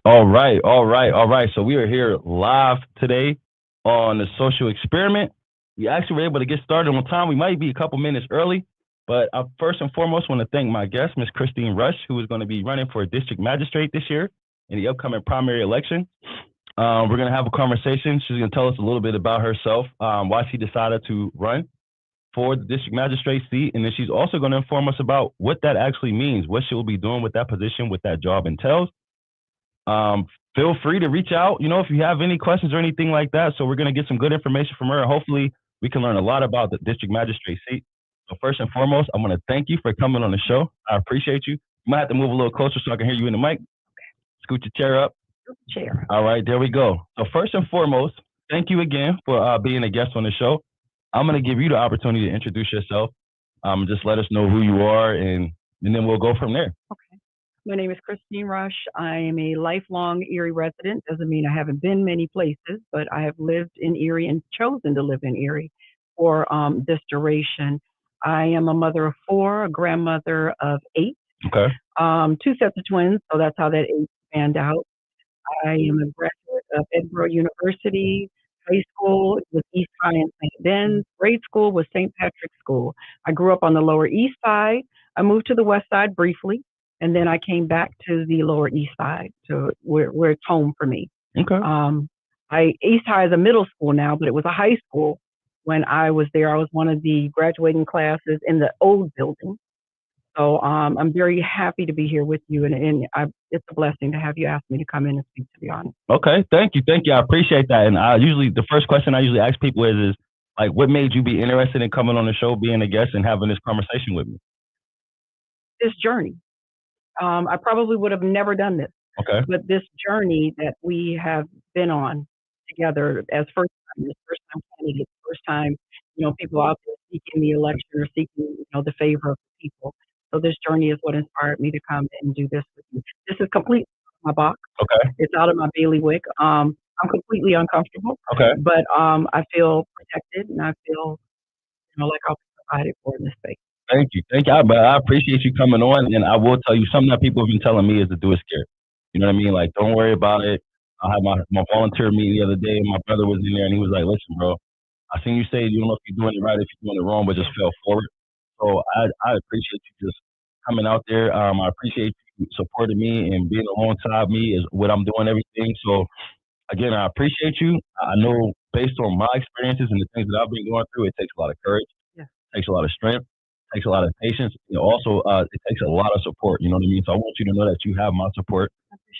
All right, all right, all right. So we are here live today on the social experiment. We actually were able to get started on time. We might be a couple minutes early, but I first and foremost want to thank my guest, Miss Christine Rush, who is going to be running for District Magistrate this year in the upcoming primary election. We're going to have a conversation. She's going to tell us a little bit about herself, why she decided to run for the District Magistrate seat, and then she's also going to inform us about what that actually means, what she will be doing with that position, what that job entails. Feel free to reach out, if you have any questions or anything like that. So we're going to get some good information from her. Hopefully, we can learn a lot about the district magistrate seat. So first and foremost, I want to thank you for coming on the show. I appreciate you. You might have to move a little closer so I can hear you in the mic. Scoot your chair up. Chair. All right, there we go. So first and foremost, thank you again for being a guest on the show. I'm going to give you the opportunity to introduce yourself. Just let us know who you are, and then we'll go from there. Okay. My name is Christine Rush. I am a lifelong Erie resident. Doesn't mean I haven't been many places, but I have lived in Erie and chosen to live in Erie for this duration. I am a mother of four, a grandmother of eight, Okay. two sets of twins, so that's how that eight spanned out. I am a graduate of Edinburgh University. High school was East High in St. Ben's. Grade school was St. Patrick's School. I grew up on the Lower East Side. I moved to the West Side briefly, and then I came back to the Lower East Side, to where it's home for me. Okay. East High is a middle school now, but it was a high school when I was there. I was one of the graduating classes in the old building. So I'm very happy to be here with you, and it's a blessing to have you ask me to come in and speak, to be honest. Okay, thank you. I appreciate that. And the first question I usually ask people is like, what made you be interested in coming on the show, being a guest, and having this conversation with me? This journey. I probably would have never done this. Okay. But this journey that we have been on together as first time candidates, first time, people out there seeking the election or seeking, the favor of the people. So this journey is what inspired me to come and do this with you. This is completely out of my box. Okay. It's out of my bailiwick. I'm completely uncomfortable. Okay. But I feel protected, and I feel, like I'll be provided for in this space. Thank you. But I appreciate you coming on, and I will tell you something that people have been telling me is to do it scared. You know what I mean? Like, don't worry about it. I had my volunteer meeting the other day, and my brother was in there, and he was like, "Listen, bro, I seen you say you don't know if you're doing it right, if you're doing it wrong, but just fell forward." So I appreciate you just coming out there. I appreciate you supporting me and being alongside me is what I'm doing everything. So again, I appreciate you. I know based on my experiences and the things that I've been going through, it takes a lot of courage, Yeah. it takes a lot of strength, it takes a lot of patience. Also, it takes a lot of support. You know what I mean? So I want you to know that you have my support.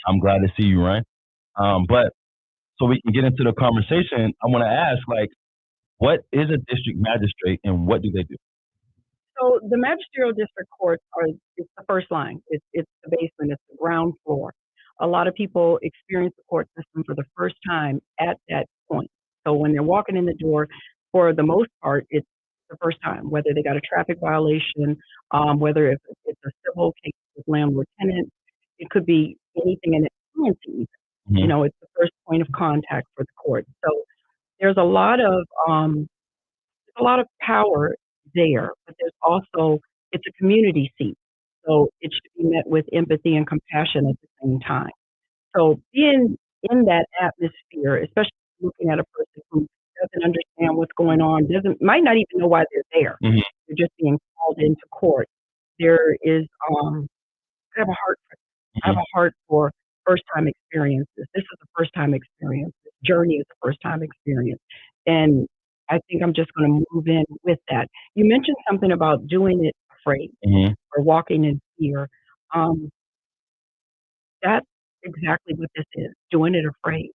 I'm glad to see you, Ryan. But so we can get into the conversation, I want to ask, like, what is a district magistrate and what do they do? So the magisterial district courts it's the first line. It's the basement. It's the ground floor. A lot of people experience the court system for the first time at that point. So when they're walking in the door, for the most part, it's the first time. Whether they got a traffic violation, whether if it's a civil case with landlord tenant, it could be anything in it. Mhm. It's the first point of contact for the court. So there's a lot of power there, but there's also it's a community seat, so it should be met with empathy and compassion at the same time. So being in that atmosphere, especially looking at a person who doesn't understand what's going on, doesn't might not even know why they're there. Mhm. They're just being called into court. There is I have a heart for I have Mhm. a heart for first time experiences. This is a first time experience. This journey is a first time experience. And I think I'm just going to move in with that. You mentioned something about doing it afraid Mhm. or walking in fear. Um, that's exactly what this is, doing it afraid.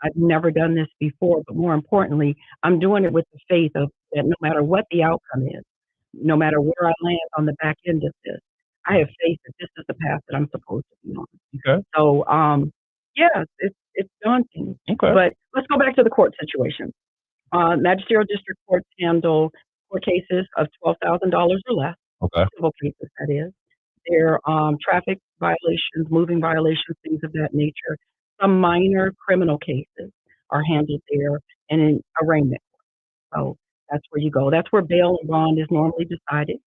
I've never done this before, but more importantly, I'm doing it with the faith of that no matter what the outcome is, no matter where I land on the back end of this, I have faith that this is the path that I'm supposed to be on. Okay. So, yeah, it's daunting. Okay. But let's go back to the court situation. Magisterial district courts handle court cases of $12,000 or less, Okay. civil cases, that is. They're traffic violations, moving violations, things of that nature. Some minor criminal cases are handled there, and in arraignment. So that's where you go. That's where bail and bond is normally decided,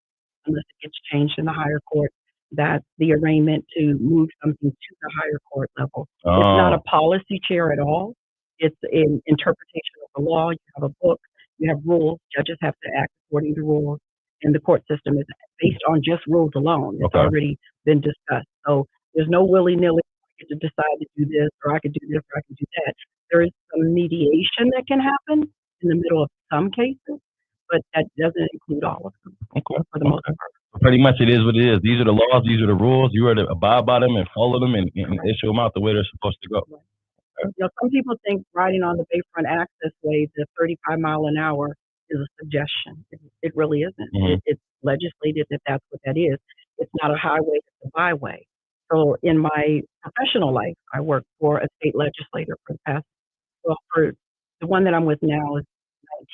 unless it gets changed in the higher court. That's the arraignment to move something to the higher court level. It's not a Oh, policy chair at all. It's an interpretation of the law. You have a book, you have rules. Judges have to act according to rules, and the court system is based on just rules alone. It's okay, already been discussed. So there's no willy-nilly, I get to decide to do this, or I could do this, or I could do that. There is some mediation that can happen in the middle of some cases, but that doesn't include all of them okay, for the most okay. part. So pretty much it is what it is. These are the laws, these are the rules. You are to abide by them and follow them and Correct. issue them out the way they're supposed to go. Right. Some people think riding on the Bayfront Accessway to 35 miles an hour is a suggestion. It really isn't. Hmm. It's legislated that that's what that is. It's not a highway, it's a byway. So in my professional life, I worked for a state legislator for the past, well, for the one that I'm with now is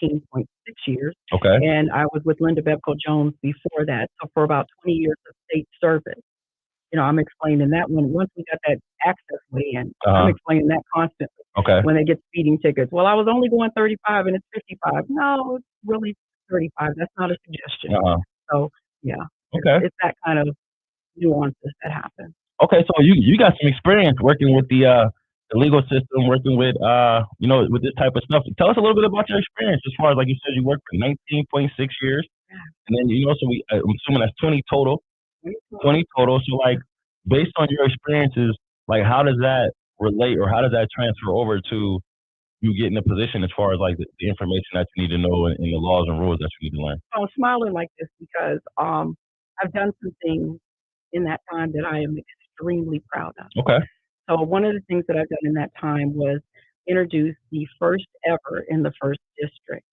19.6 years, Okay. and I was with Linda Bebco Jones before that. So for about 20 years of state service, I'm explaining that once we got that access way in, I'm Uh-huh. explaining that constantly Okay. when they get speeding tickets. Well, I was only going 35 and it's 55. No, it's really 35. That's not a suggestion. Uh-huh. So yeah, Okay. it's that kind of nuances that happen. Okay, so you got some experience working with the legal system, working with with this type of stuff. Tell us a little bit about your experience as far as like you said you worked for 19.6 years, Yeah. and then I'm assuming that's 20 total. 20 total. So like based on your experiences, like how does that relate or how does that transfer over to you getting a position as far as like the information that you need to know and the laws and rules that you need to learn? I'm smiling like this because I've done some things in that time that I am extremely proud of. Okay. So one of the things that I've done in that time was introduce the first ever in the first district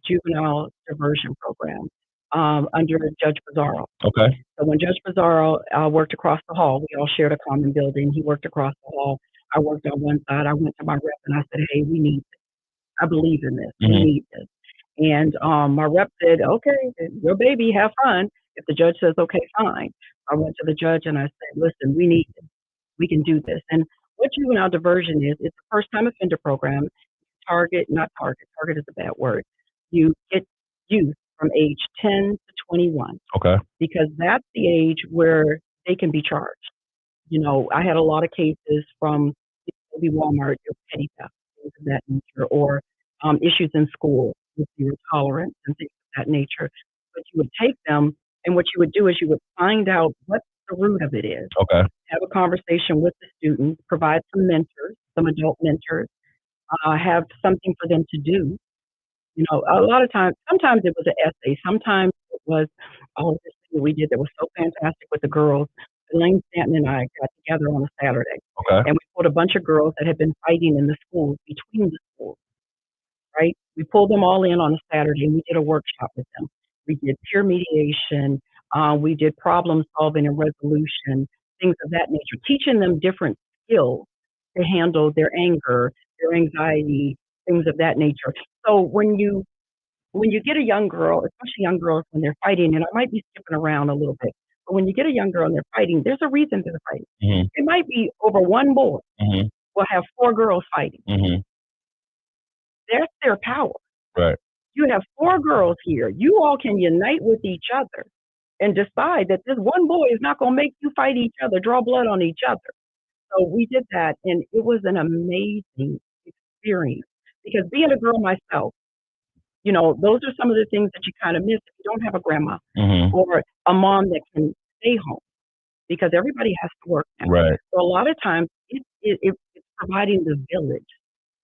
juvenile diversion program under Judge Pizarro. Okay. So when Judge Pizarro worked across the hall, we all shared a common building. He worked across the hall. I worked on one side. I went to my rep and I said, "Hey, we need this. I believe in this. We Hmm. need this." And my rep said, "Okay, your baby, have fun. If the judge says okay, fine." I went to the judge and I said, "Listen, we need this. We can do this." And what juvenile diversion is, it's a first time offender program. Target is a bad word. You get youth from age 10 to 21 Okay. because that's the age where they can be charged. I had a lot of cases from maybe Walmart, your petty theft, things of that nature, or issues in school with your tolerance and things of that nature. But you would take them, and what you would do is you would find out what the root of it is, Okay. have a conversation with the student, provide some mentors, some adult mentors, have something for them to do. A lot of times, sometimes it was an essay, sometimes it was, oh, this thing we did that was so fantastic with the girls. Elaine Stanton and I got together on a Saturday, Okay. and we pulled a bunch of girls that had been fighting in the schools, between the schools, right? We pulled them all in on a Saturday, and we did a workshop with them. We did peer mediation, we did problem solving and resolution, things of that nature, teaching them different skills to handle their anger, their anxiety, things of that nature. So when you get a young girl, especially young girls when they're fighting, and I might be skipping around a little bit, but when you get a young girl and they're fighting, there's a reason they're fighting. Hmm. It might be over one boy. Hmm. Will have four girls fighting. Hmm. That's their power. Right. You have four girls here. You all can unite with each other and decide that this one boy is not going to make you fight each other, draw blood on each other. So we did that, and it was an amazing experience because being a girl myself, those are some of the things that you kind of miss if you don't have a grandma Hmm. or a mom that can stay home because everybody has to work now. Right. So a lot of times it's providing the village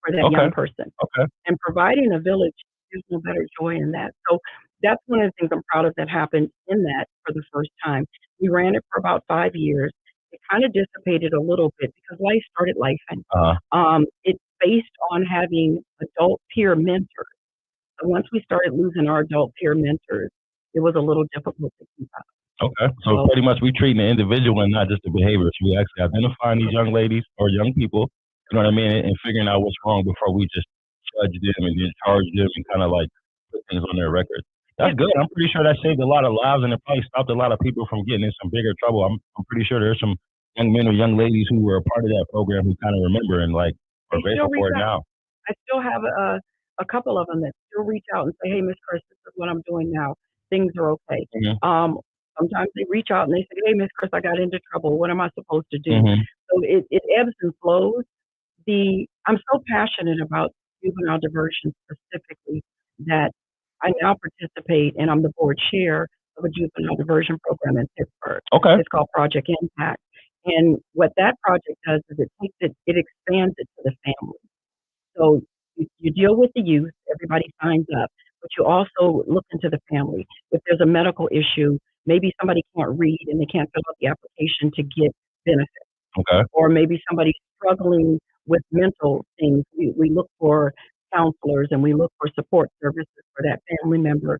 for that Okay. young person. Okay. And providing a village, there's no better joy in that. So that's one of the things I'm proud of that happened in that for the first time. We ran it for about 5 years. It kind of dissipated a little bit because life started lifing. It's based on having adult peer mentors. So once we started losing our adult peer mentors, it was a little difficult to keep up. Okay. So So pretty much we treating the individual and not just the behavior. So we actually identifying these young ladies or young people, you know what I mean, and figuring out what's wrong before we just judge them and then charge them and kind of like put things on their records. That's yeah, good. I'm pretty sure that saved a lot of lives and it probably stopped a lot of people from getting in some bigger trouble. I'm pretty sure there's some young men or young ladies who were a part of that program who kind of remember and like are they still grateful reach for it out. now. I still have a couple of them that still reach out and say, "Hey, Miss Chris, this is what I'm doing now. Things are okay." Hmm. Um, sometimes they reach out and they say, "Hey, Miss Chris, I got into trouble. What am I supposed to do?" Mm-hmm. So it ebbs and flows. I'm so passionate about juvenile diversion specifically that I now participate and I'm the board chair of a juvenile diversion program in Pittsburgh. Okay. It's called Project Impact. And what that project does is it expands it to the family. So you deal with the youth, everybody signs up, but you also look into the family. If there's a medical issue, maybe somebody can't read and they can't fill out the application to get benefits, Okay. or maybe somebody's struggling with mental things. We look for counselors and we look for support services for that family member.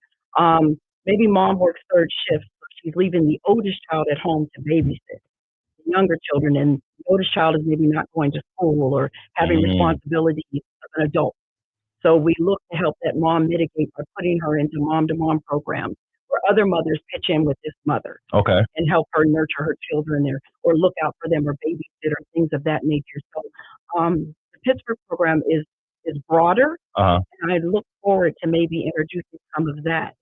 Maybe mom works third shift, so she's leaving the oldest child at home to babysit the younger children, and the oldest child is maybe not going to school or having Mm. responsibilities of an adult. So we look to help that mom mitigate by putting her into mom-to-mom programs where other mothers pitch in with this mother Okay. and help her nurture her children or look out for them or babysit or things of that nature. So the Pittsburgh program is broader, Uh-huh. and I look forward to maybe introducing some of that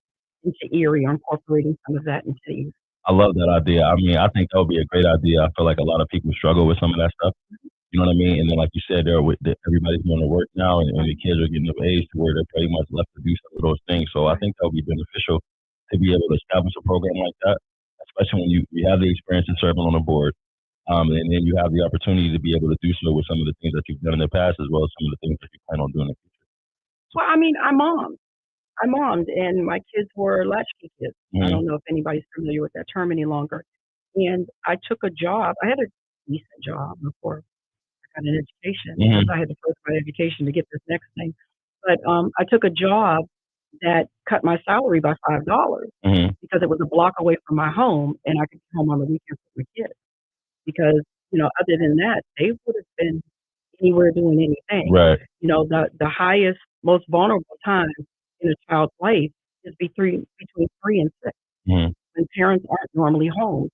into Erie or incorporating some of that into Erie. I love that idea. I mean, I think that would be a great idea. I feel like a lot of people struggle with some of that stuff. You know what I mean? And then, like you said, everybody's going to work now, and the kids are getting of age to where they're pretty much left to do some of those things. So I think that would be beneficial to be able to establish a program like that, especially when you have the experience in serving on a board, and then you have the opportunity to be able to do so with some of the things that you've done in the past, as well as some of the things that you plan on doing in the future. Well, I mean, I mommed, and my kids were latchkey kids. I Mm-hmm. don't know if anybody's familiar with that term any longer. And I took a job. I had a decent job before I got an education because Mm-hmm. I had to first my education to get this next thing. But I took a job that cut my salary by $5 Mm-hmm. because it was a block away from my home, and I could come home on the weekends with my kids. Because other than that, they would have been anywhere doing anything. Right. The highest, most vulnerable time in a child's life is between 3 and 6 Mm-hmm. when parents aren't normally home.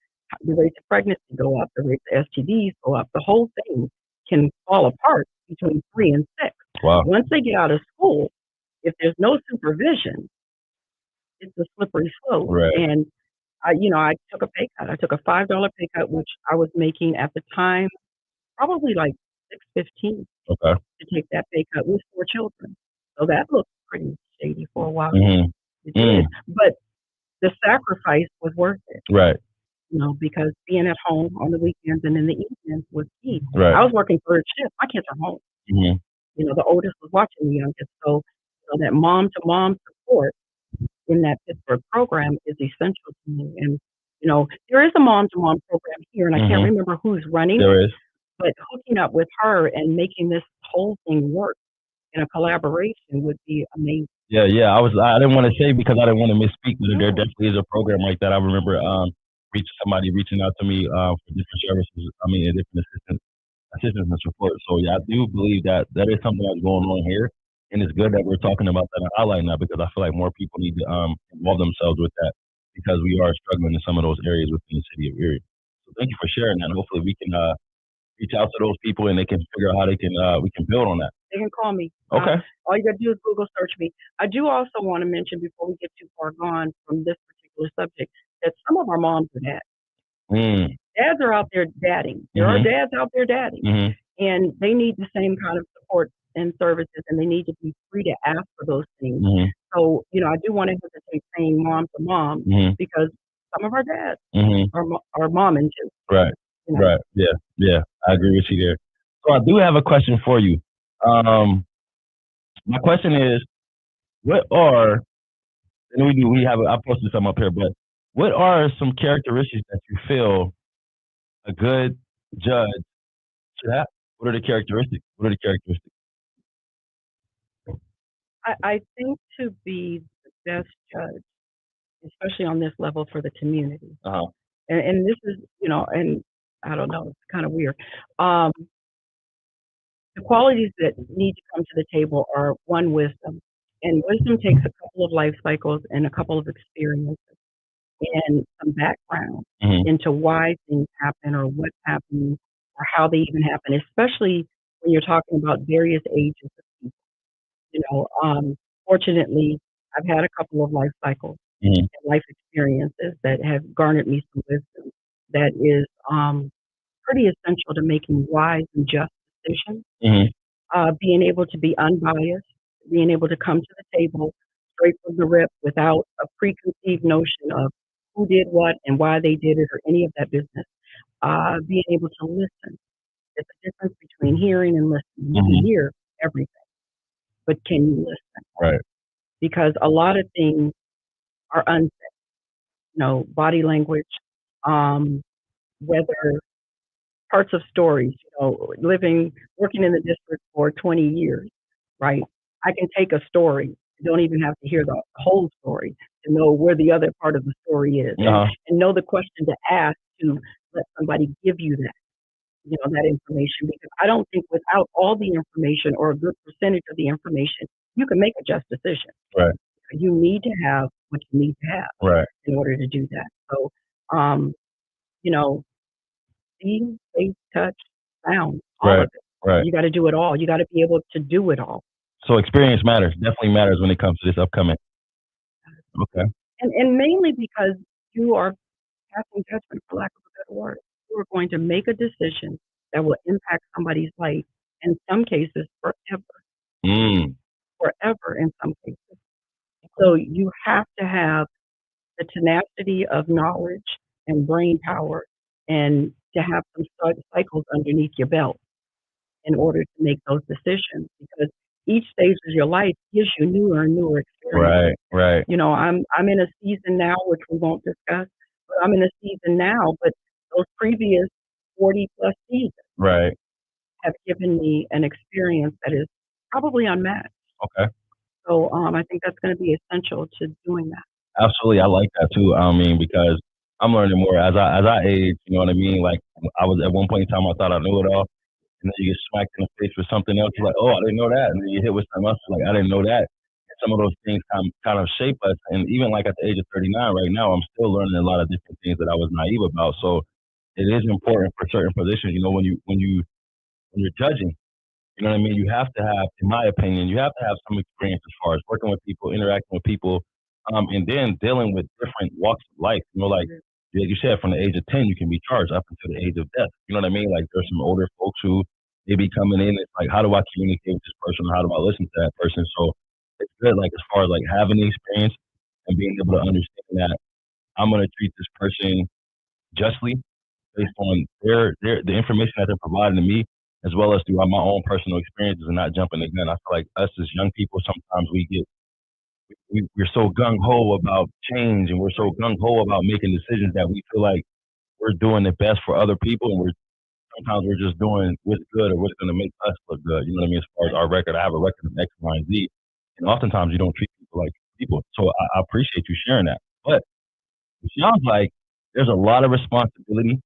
The rates of pregnancy go up, the rates of STDs go up. The whole thing can fall apart between 3 and 6. Wow. Once they get out of school, if there's no supervision, it's a slippery slope. Right. And I took a pay cut. I took a $5 pay cut, which I was making at the time probably like 6.15 Okay. to take that pay cut with 4 children. So that looked pretty shady for a while. Mm-hmm. It did. But the sacrifice was worth it, Right. because being at home on the weekends and in the evenings was key. Right. I was working third shift. My kids are home. Mm-hmm. The oldest was watching the youngest. So, that mom to mom support in that Pittsburgh program is essential to me. And, there is a mom to mom program here, and I can't Mm-hmm. remember who's running it, There is. but hooking up with her and making this whole thing work in a collaboration would be amazing. Yeah, yeah. I didn't want to say because I didn't want to misspeak, but there No. definitely is a program like that. I remember somebody reaching out to me for different services. I mean, different assistance and support. So yeah, I do believe that is something that's going on here, and it's good that we're talking about that and highlighting that because I feel like more people need to involve themselves with that because we are struggling in some of those areas within the city of Erie. So thank you for sharing that. Hopefully we can reach out to those people and they can figure out how they can we can build on that. They can call me. Okay. All you got to do is Google search me. I do also want to mention before we get too far gone from this particular subject that some of our moms are dads. Mm. Dads are out there dadding. There are Mhm. dads out there dadding, Mhm. and they need the same kind of support and services, and they need to be free to ask for those things. Mhm. So, I do want to hesitate saying mom to mom Mhm. because some of our dads Mhm. are momming too. Right. Right. Yeah. Yeah. I agree with you there. So I do have a question for you. My question is, what are and I posted some up here, but what are some characteristics that you feel a good judge should have? What are the characteristics? I think to be the best judge, especially on this level for the community, Uh-huh. and this is, and I don't know, it's kind of weird. Um, the qualities that need to come to the table are one, wisdom, and wisdom takes a couple of life cycles and a couple of experiences and some background Mhm. into why things happen or what's happening or how they even happen, especially when you're talking about various ages of people. Fortunately, I've had a couple of life cycles. Mhm. and life experiences that have garnered me some wisdom that is pretty essential to making wise and just decisions. Mhm. Being able to be unbiased, being able to come to the table straight from the rip without a preconceived notion of who did what and why they did it or any of that business. Being able to listen. There's a difference between hearing and listening. You can Mhm. hear everything, but can you listen? Right. Because a lot of things are unsaid. Body language, um, whether parts of stories, working in the district for 20 years, right? I can take a story, don't even have to hear the whole story to know where the other part of the story is Uh-huh. and know the question to ask to let somebody give you that information. Because I don't think without all the information or a good percentage of the information, you can make a just decision. Right. You need to have what you need to have Right. in order to do that. So, um, you know, see, taste, touch, sound, all Right. of it. Right. You got to do it all. You got to be able to do it all. So experience matters. Definitely matters when it comes to this upcoming. Okay. And mainly because you are passing judgment, for lack of a better word. You are going to make a decision that will impact somebody's life, in some cases, Mm. forever in some cases. So you have to have the tenacity of knowledge and brain power and to have some cycles underneath your belt in order to make those decisions because each stage of your life gives you newer and newer experiences. Right. Right. I'm in a season now, which we won't discuss, but I'm in a season now, but those previous 40 plus seasons Right. have given me an experience that is probably unmatched. Okay. So I think that's going to be essential to doing that. Absolutely. I like that too. I mean, because I'm learning more as I age, you know what I mean? Like I was at one point in time I thought I knew it all. And then you get smacked in the face with something else. You're like, oh, I didn't know that. And then you hit with something else. Like, I didn't know that. And some of those things kind of shape us. And even like at the age of 39 right now, I'm still learning a lot of different things that I was naive about. So it is important for certain positions, when you're judging, you know what I mean? You have to have, in my opinion, you have to have some experience as far as working with people, interacting with people, and then dealing with different walks of life. Like you said, from the age of 10, you can be charged up until the age of death. You know what I mean? Like there's some older folks who they be coming in. It's like, how do I communicate with this person? How do I listen to that person? So it's good, like as far as like having the experience and being able to understand that I'm gonna treat this person justly based on the information that they're providing to me, as well as through my own personal experiences and not jumping the gun. I feel like us as young people, sometimes we're so gung ho about change and we're so gung ho about making decisions that we feel like we're doing the best for other people, and sometimes we're just doing what's good or what's going to make us look good. You know what I mean? As far as our record, I have a record of X, Y, and Z, and oftentimes you don't treat people like people. So I appreciate you sharing that. But it sounds like there's a lot of responsibility.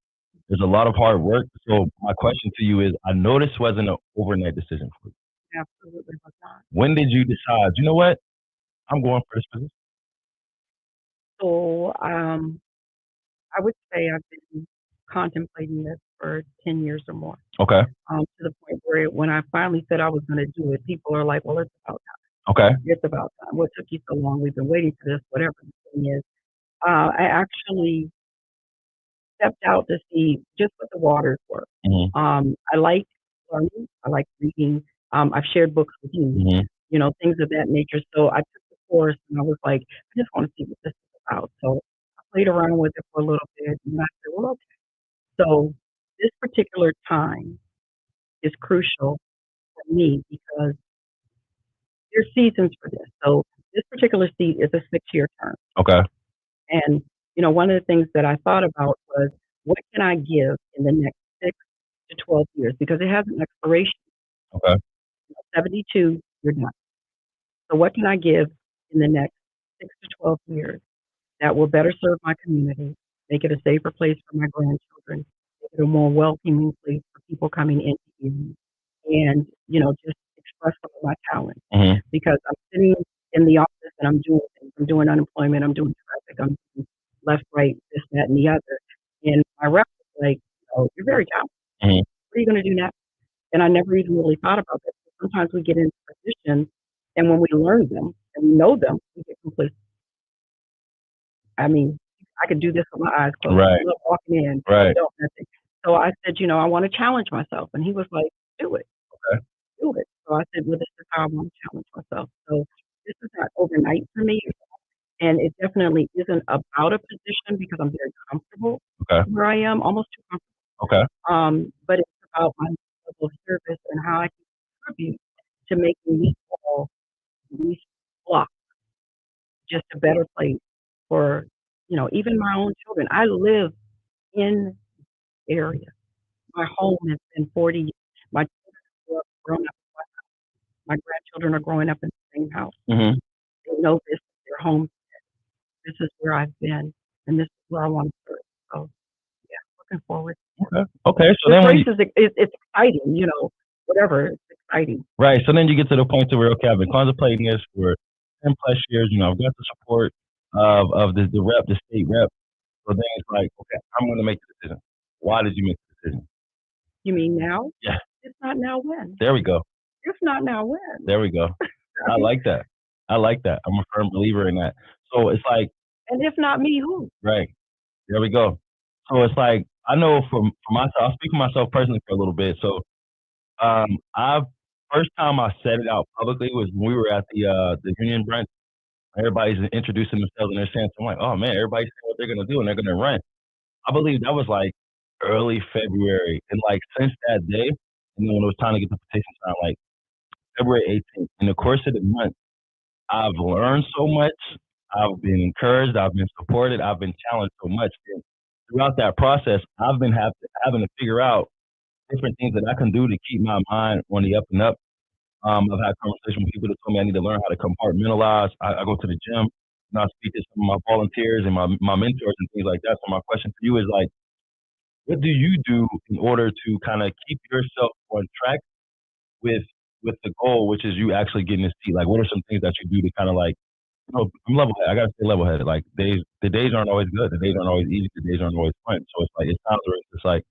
There's a lot of hard work. So my question to you is, I know this wasn't an overnight decision for you. Absolutely was not. When did you decide, you know what, I'm going for this position? So I would say I've been contemplating this for 10 years or more. Okay. To the point where when I finally said I was going to do it, people are like, well, it's about time. Okay. It's about time. What took you so long? We've been waiting for this, whatever the thing is. I actually stepped out to see just what the waters were. Hmm. I like learning. I like reading. I've shared books with you, Hmm. things of that nature. So I took the course and I was like, I just want to see what this is about. So I played around with it for a little bit and I said, well, okay. So this particular time is crucial for me because there's seasons for this. So this particular seat is a 6-year term. Okay. And, one of the things that I thought about was what can I give in the next 6 to 12 years? Because it has an expiration. Okay. 72, you're done. So what can I give in the next 6 to 12 years that will better serve my community, make it a safer place for my grandchildren, make it a more welcoming place for people coming into Erie, and, just express some of my talent. Hmm. Because I'm sitting in the office and I'm doing things. I'm doing unemployment, I'm doing traffic, I'm doing left, right, this, that, and the other. And my rep was like, you're very talented. Hmm. What are you going to do next? And I never even really thought about that. Sometimes we get into positions, and when we learn them and we know them, we get complacent. I mean, I could do this with my eyes closed. Right. I love walking in, Right. don't nothing. So I said, I want to challenge myself. And he was like, do it, Okay. do it. So I said, well, this is how I want to challenge myself. So this is not overnight for me. And it definitely isn't about a position because I'm very comfortable Okay. where I am, almost too comfortable. Okay. But it's about my level of service and how I can contribute to making these blocks just a better place for, even my own children. I live in the area. My home has been 40 years. My children grew up, grown up. My grandchildren are growing up in the same house. Mm-hmm. They know this is their home. This is where I've been, and this is where I want to serve. So, yeah, looking forward. Okay. Okay. So This then race it's exciting, whatever. It's exciting. right. So then you get to the point to where, okay, I've been contemplating this for 10 plus years. I've got the support of the rep, the state rep. So then it's like, okay, I'm going to make the decision. Why did you make the decision? You mean now? Yeah. If not now, when? There we go. If not now, when? There we go. I like that. I like that. I'm a firm believer in that. So it's like, And if not me, who? right. There we go. So it's like, I know for myself, I'll speak for myself personally for a little bit. So I first time I said it out publicly was when we were at the union brunch. Everybody's introducing themselves and they're saying, I'm like, oh man, everybody's saying what they're gonna do and they're gonna run. I believe that was like early February. And like since that day, and then when it was time to get the petition signed, like February 18th, in the course of the month, I've learned so much. I've been encouraged. I've been supported. I've been challenged so much. And throughout that process, I've been having to figure out different things that I can do to keep my mind on the up and up. I've had conversations with people that told me I need to learn how to compartmentalize. I go to the gym and I speak to some of my volunteers and my mentors and things like that. So my question for you is like, what do you do in order to kind of keep yourself on track with the goal, which is you actually getting this seat? Like, what are some things that you do to kind of like, I'm level headed. I gotta stay level headed. Like the days aren't always good. The days aren't always easy. The days aren't always fun. So it's like it's times where it's just like,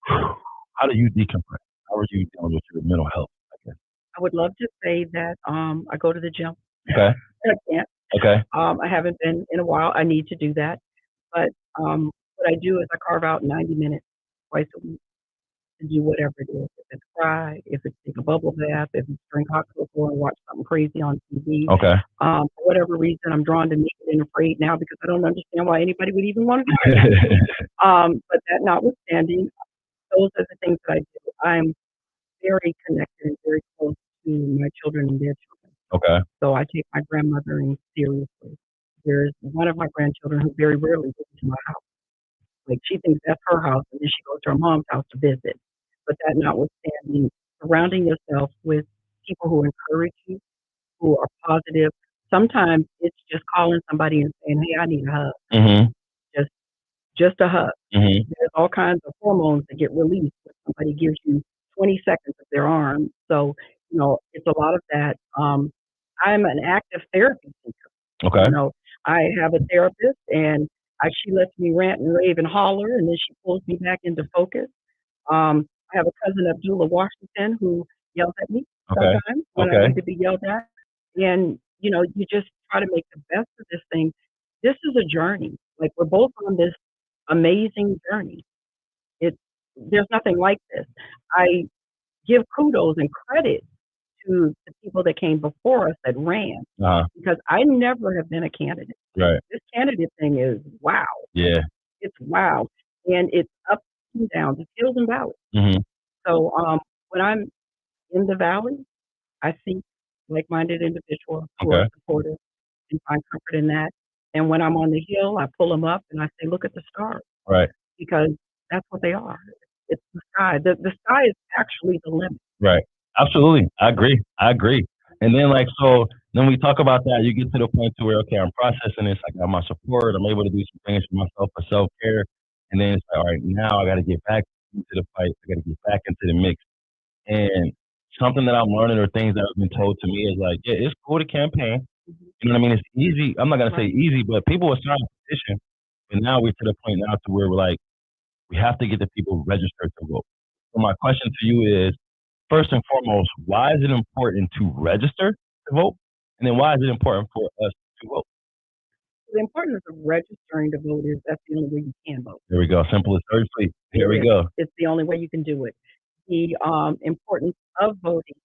how do you decompress? How are you dealing with your mental health? I guess. I would love to say that I go to the gym. Okay. I can't. Okay. I haven't been in a while. I need to do that. But what I do is I carve out 90 minutes twice a week to do whatever it is. If it's cry, if it's take a bubble bath, if it's drink hot cocoa and watch something crazy on TV. Okay. For whatever reason, I'm drawn to Naked and Afraid now because I don't understand why anybody would even want to do that. But that notwithstanding, those are the things that I do. I'm very connected and very close to my children and their children. Okay. So I take my grandmothering seriously. There's one of my grandchildren who very rarely visits my house. Like she thinks that's her house and then she goes to her mom's house to visit. But that notwithstanding, surrounding yourself with people who encourage you, who are positive. Sometimes it's just calling somebody and saying, hey, I need a hug. Mm-hmm. Just a hug. Mm-hmm. There's all kinds of hormones that get released when somebody gives you 20 seconds of their arm. So, it's a lot of that. I'm an active therapy seeker. Okay. I have a therapist and she lets me rant and rave and holler and then she pulls me back into focus. I have a cousin, Abdullah Washington, who yells at me Okay. sometimes when I Okay. need to be yelled at. And, you just try to make the best of this thing. This is a journey. Like we're both on this amazing journey. There's nothing like this. I give kudos and credit to the people that came before us that ran Uh-huh. because I never have been a candidate. Right. This candidate thing is wow. Yeah. It's wow. And it's ups and downs, it's hills and valleys. Mm-hmm. So when I'm in the valley, I seek like-minded individuals who are Okay. supportive and find comfort in that. And when I'm on the hill, I pull them up and I say, look at the stars Right. because that's what they are. It's the sky. The sky is actually the limit. Right. Absolutely. I agree. And then so then we talk about that, you get to the point to where, okay, I'm processing this, I got my support, I'm able to do some things for myself for self-care. And then it's like, all right, now I gotta get back into the fight. I gotta get back into the mix. And something that I'm learning or things that have been told to me is like, yeah, it's cool to campaign. You know what I mean? It's easy. I'm not gonna say Right. easy, but people will sign a petition. And now we're to the point now to where we're like, we have to get the people registered to vote. So my question to you is, first and foremost, why is it important to register to vote? And then why is it important for us to vote? the importance of registering to vote is that's the only way you can vote. There we go. Simple as very sweet. Here we go. It's the only way you can do it. The importance of voting,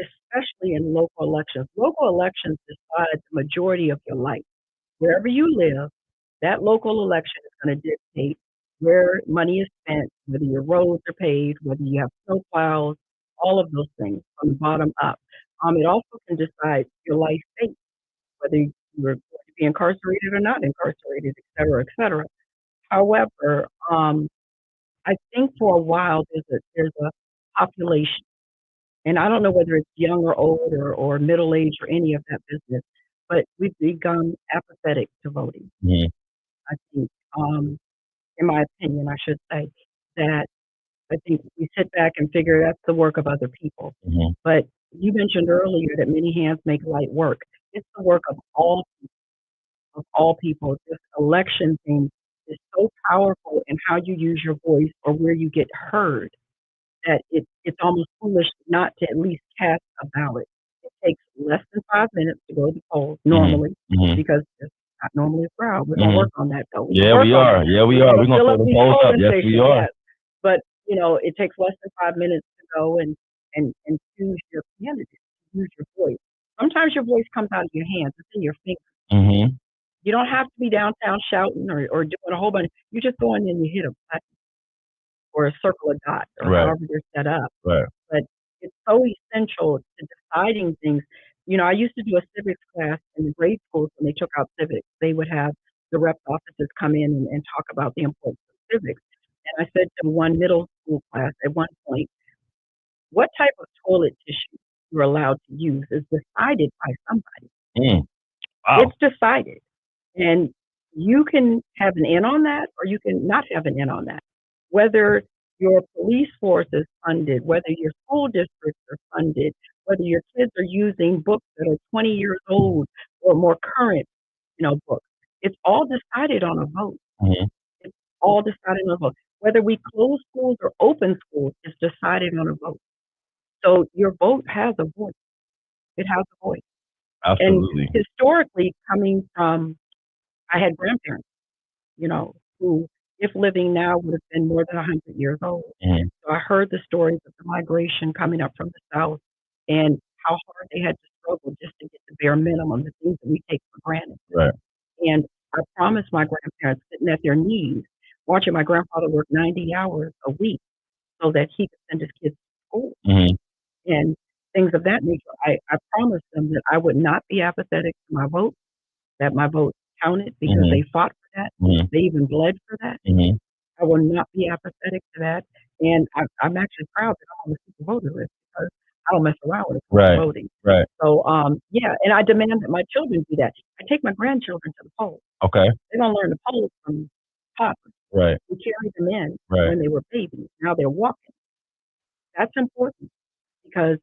especially in local elections. Local elections decide the majority of your life. Wherever you live, that local election is going to dictate where money is spent, whether your roads are paved, whether you have snow plows, all of those things from the bottom up. It also can decide your life fate, whether you're going to be incarcerated or not incarcerated, et cetera, et cetera. However, I think for a while there's a population, and I don't know whether it's young or old or middle age or any of that business, but we've become apathetic to voting. Mhm. I think, in my opinion, I should say that I think we sit back and figure that's the work of other people. Mhm. But you mentioned earlier that many hands make light work. It's the work of all people. This election thing is so powerful in how you use your voice or where you get heard that it's almost foolish not to at least cast a ballot. It takes less than 5 minutes to go to the polls normally Mhm. because it's not normally a crowd. We're Mhm. gonna work on that though. Yeah, we are. Yeah, we are. We're gonna Fill fill up the these polls up. polling Yes, we stations, are. yes. But it takes less than 5 minutes to go and choose your candidate, use your voice. Sometimes your voice comes out of your hands, it's in your fingers. Mhm. You don't have to be downtown shouting or doing a whole bunch. You just go in and you hit a button or a circle of dots or Right. however they're set up. Right. But it's so essential to deciding things. I used to do a civics class in the grade schools when they took out civics. They would have the reps officers come in and talk about the importance of civics. And I said to one middle school class at one point, what type of toilet tissue you're allowed to use is decided by somebody. Mm. Wow. It's decided. And you can have an in on that or you can not have an in on that. Whether your police force is funded, whether your school districts are funded, whether your kids are using books that are 20 years old or more current, books. It's all decided on a vote. Mhm. It's all decided on a vote. Whether we close schools or open schools is decided on a vote. So your vote has a voice. It has a voice. Absolutely. And historically, coming from, I had grandparents, who, if living now, would have been more than 100 years old. Mhm. So I heard the stories of the migration coming up from the South and how hard they had to struggle just to get the bare minimum, the things that we take for granted. Right. And I promised my grandparents, sitting at their knees, watching my grandfather work 90 hours a week so that he could send his kids to school Mhm. and things of that nature. I promised them that I would not be apathetic to my vote, that my vote counted because Mhm. they fought for that. Mhm. They even bled for that. Mhm. I will not be apathetic to that. And I'm actually proud that I'm on the super voter list because I don't mess around when it comes to Right. voting. Right. So, yeah, and I demand that my children do that. I take my grandchildren to the polls. Okay. They're gonna learn the polls from Papa. Right. We carried them in Right. when they were babies. Now they're walking. That's important because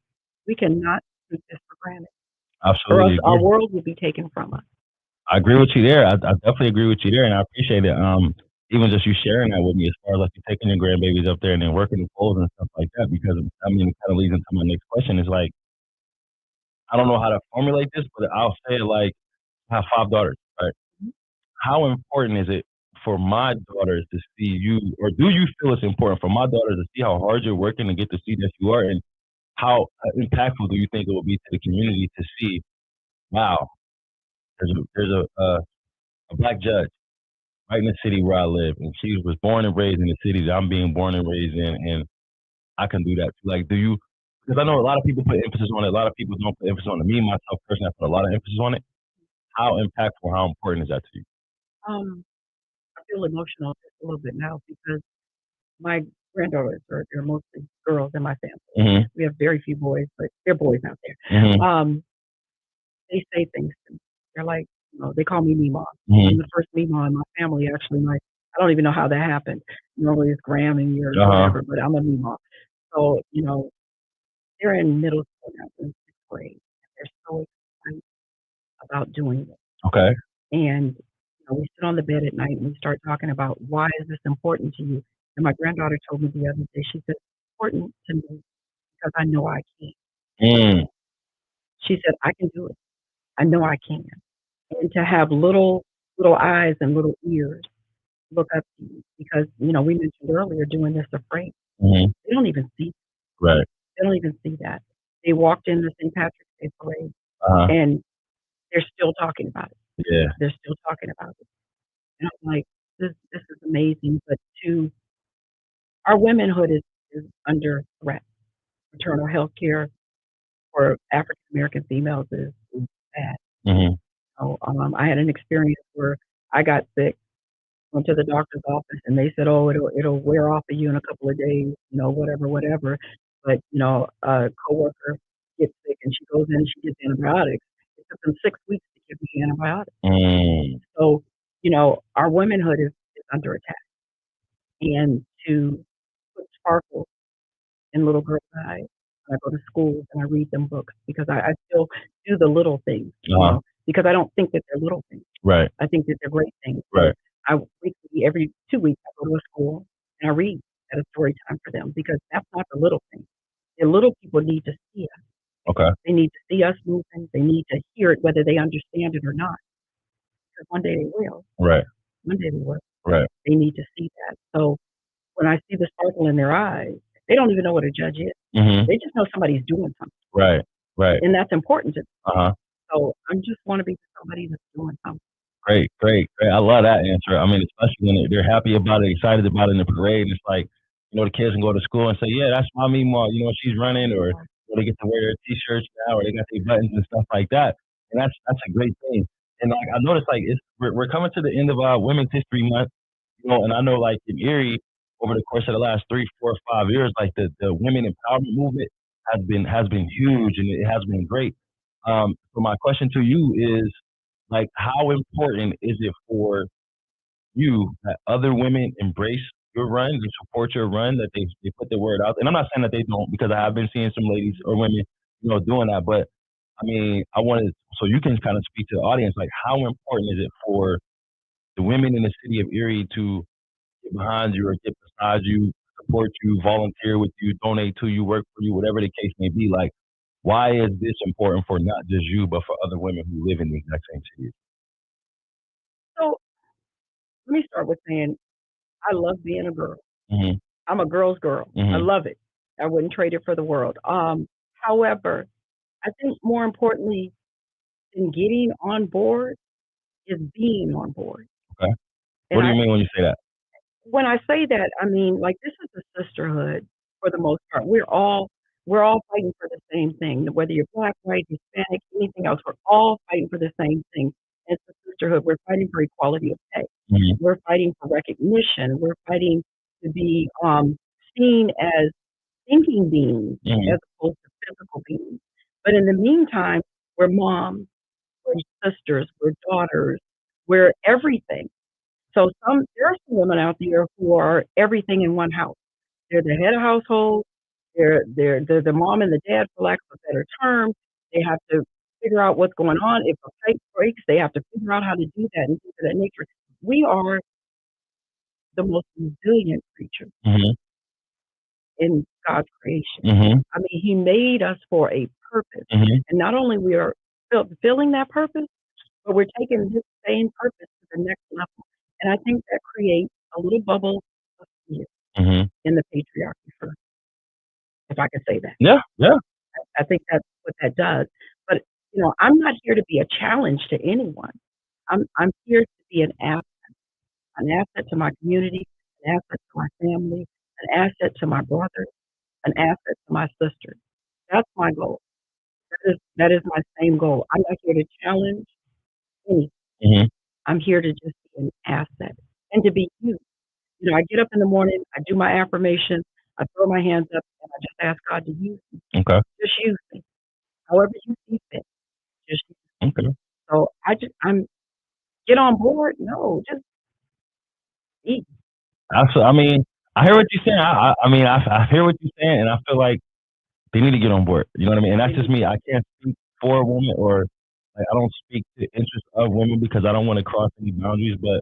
we cannot take this for granted, or else Absolutely our agree. world will be taken from us. I agree with you there. I definitely agree with you there, and I appreciate it. Even just you sharing that with me as far as like you taking your grandbabies up there and then working the polls and stuff like that. Because I mean, it kind of leads into my next question. Is like I don't know how to formulate this, but I'll say it like I have 5 daughters, right? How important is it for my daughters to see you, or do you feel it's important for my daughters to see how hard you're working and get to see that you are, and how impactful do you think it will be to the community to see, wow, there's a black judge right in the city where I live, and she was born and raised in the city that I'm being born and raised in, and I can do that too. Like, do you? Because I know a lot of people put emphasis on it. A lot of people don't put emphasis on it. Me myself personally, I put a lot of emphasis on it. How impactful, how important is that to you? Um, I feel emotional just a little bit now because my granddaughters they're mostly girls in my family. Mhm. We have very few boys, but they're boys out there. Mhm. They say things to me. They're like, they call me Meemaw. I'm Mhm. the first Meemaw in my family, actually. I don't even know how that happened. Normally it's Grammy or Uh huh. whatever, but I'm a Meemaw. So, they're in middle school now, in 6th grade. They're so excited about doing it. Okay. And, we sit on the bed at night and we start talking about why is this important to you? And my granddaughter told me the other day, she said, it's important to me because I know I can. Mm. She said, I can do it. I know I can. And to have little little eyes and little ears look up to you because, we mentioned earlier doing this afraid. Mhm. They don't even see. Right. They don't even see that. They walked in the St. Patrick's Day parade Uh-huh. and they're still talking about it. Yeah. They're still talking about it. And I'm like, this is amazing. But our womanhood is under threat. Maternal health care for African American females is bad. Mhm. So, I had an experience where I got sick, went to the doctor's office, and they said, "Oh, it'll wear off of you in a couple of days, whatever, whatever." But a coworker gets sick, and she goes in and she gets antibiotics. It took them 6 weeks to give me antibiotics. Mm. So, our womanhood is under attack, and to put sparkle in little girls' eyes. When I go to schools and I read them books because I still do the little things, Uh-huh. because I don't think that they're little things. Right. I think that they're great things. So Right. every 2 weeks, I go to a school and I read at a story time for them because that's not the little thing. The little people need to see us. Okay. They need to see us moving. They need to hear it, whether they understand it or not. Because one day they will. Right. One day they will. Right. They need to see that. So when I see the sparkle in their eyes, they don't even know what a judge is. Mhm. They just know somebody's doing something, Right. Right. and that's important to them. Uh-huh. So I just want to be somebody that's doing something. Great, great, great. I love that answer. I mean, especially when they're happy about it, excited about it in the parade. It's like, the kids can go to school and say, "Yeah, that's my Mima. She's running," or they get to wear their T-shirts now, or they got their buttons and stuff like that. And that's a great thing. And like I noticed, like we're coming to the end of Women's History Month, and I know like in Erie, over the course of the last 3, 4, 5 years, like the women empowerment movement has been huge and it has been great. So my question to you is, like, how important is it for you that other women embrace your run, they support your run, that they put their word out? And I'm not saying that they don't, because I have been seeing some ladies or women, doing that. But I mean, I wanted so you can kind of speak to the audience, like how important is it for the women in the city of Erie to get behind you or get beside you, support you, volunteer with you, donate to you, work for you, whatever the case may be? Like, why is this important for not just you, but for other women who live in the exact same city? So let me start with saying I love being a girl. Mhm. I'm a girl's girl. I Mhm. love it. I wouldn't trade it for the world. However, I think more importantly than getting on board is being on board. Okay. And What do you mean when you say that? when I say that, I mean like this is a sisterhood for the most part. We're all fighting for the same thing. Whether you're black, white, Hispanic, anything else, we're all fighting for the same thing. It's a sisterhood. We're fighting for equality of pay. Mhm. We're fighting for recognition. We're fighting to be seen as thinking beings Mhm. as opposed to physical beings. But in the meantime, we're moms, we're sisters, we're daughters, we're everything. So there are some women out there who are everything in one house. They're the head of household. They're the mom and the dad, for lack of a better term. They have to figure out what's going on. If a pipe breaks, they have to figure out how to do that and things of that nature. We are the most resilient creature Mhm. in God's creation. Mhm. I mean, He made us for a purpose, Mhm. and not only we are fulfilling that purpose, but we're taking this same purpose to the next level. And I think that creates a little bubble of fear Mhm. in the patriarchy, if I could say that. Yeah. Yeah. I think that's what that does. But I'm not here to be a challenge to anyone. I'm here to be an asset to my community, an asset to my family, an asset to my brothers, an asset to my sisters. That's my goal. That is my same goal. I'm not here to challenge anyone. Mhm. I'm here to just be an asset and to be used. I get up in the morning, I do my affirmation, I throw my hands up, and I just ask God to use me. Okay. Just use me. However you see fit. Just use Okay. me. So I'm get on board? No, just be. I mean, I hear what you're saying. I mean, I hear what you're saying, and I feel like they need to get on board. You know what I mean? And that's just me. I can't speak for a woman, or like I don't speak to the interests of women because I don't want to cross any boundaries. But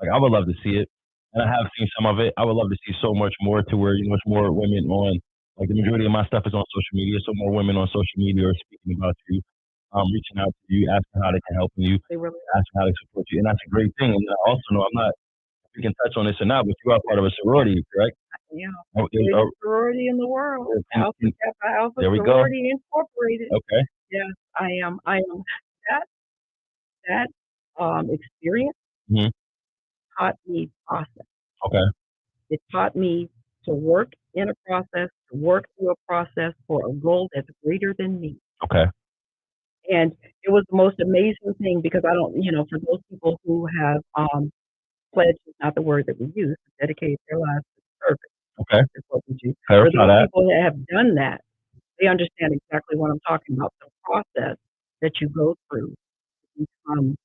like I would love to see it, and I have seen some of it. I would love to see so much more, to where much more women on, like, the majority of my stuff is on social media, so more women on social media are speaking about you. reaching out to you, asking how they can help you, They really asking how they support you, and that's a great thing. And I also know I'm not if we can touch on this or not, but you are part of a sorority, correct? yeah. Oh, Biggest sorority in the world. Alpha Kappa Alpha there we go. Sorority Incorporated. Okay. Yes, I am. I am. That that experience Hmm. taught me process. Okay. It taught me to work in a process, to work through a process for a goal that's greater than me. Okay. And it was the most amazing thing because I don't, for those people who have pledged is not the word that we use, dedicated their lives to service Okay. is what we do. For Clarify those that. people that have done that, they understand exactly what I'm talking about. The process that you go through to become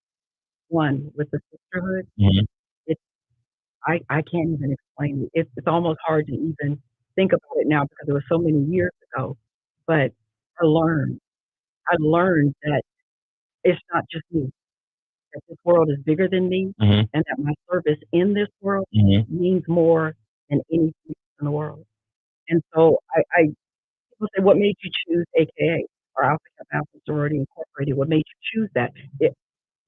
one with the sisterhood. Hmm. It's I can't even explain it. It's almost hard to even think about it now because it was so many years ago. But I learned. I learned that it's not just me. That this world is bigger than me, Hmm. and that my service in this world Hmm. means more than anything in the world. And so people say, "What made you choose AKA or Alpha Kappa Alpha Sorority Incorporated? What made you choose that?"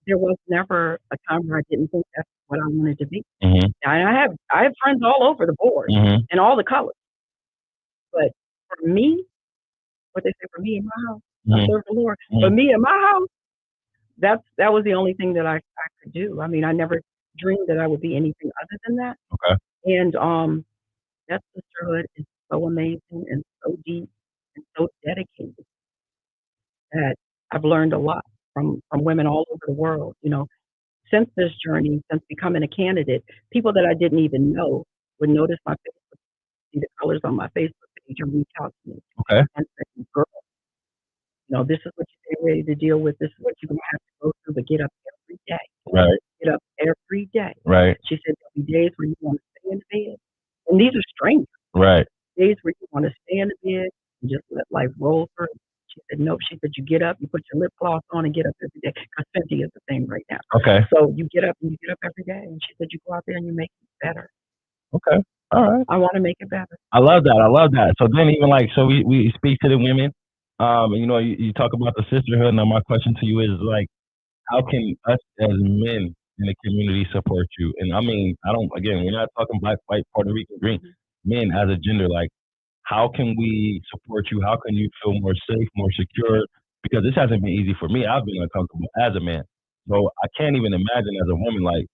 There was never a time where I didn't think that's what I wanted to be. Hmm. And I have friends all over the board Hmm. and all the colors. But for me, what they say for me in my house, I Hmm. serve the Lord. For Hmm. me in my house, that was the only thing that I could do. I mean, I never dreamed that I would be anything other than that. Okay. And that sisterhood is so amazing and so deep and so dedicated that I've learned a lot from women all over the world. Since this journey, since becoming a candidate, people that I didn't even know would notice my Facebook, see the colors on my Facebook page, and reach out to me Okay. and say, "Girl, this is what you're getting ready to deal with. This is what you're gonna have to go through, but get up every day. Right. Get up every day." Right. She said there'll be days where you want to stay in the bed, and these are strangers. Right. Days where you want to stay in the bed and just let life roll through. She said, "Nope." She said, "You get up, you put your lip gloss on, and get up every day." Because Fenty is the thing right now. Okay. So you get up and you get up every day. And she said, "You go out there and you make it better." Okay. All right. I want to make it better. I love that. I love that. So then even like so we speak to the women. You talk about the sisterhood. Now my question to you is like, how can us as men in the community support you? And I mean, I don't again, we're not talking black, white, Puerto Rican, green. Men as a gender, like how can we support you? How can you feel more safe, more secure? Because this hasn't been easy for me. I've been uncomfortable as a man. So I can't even imagine as a woman, like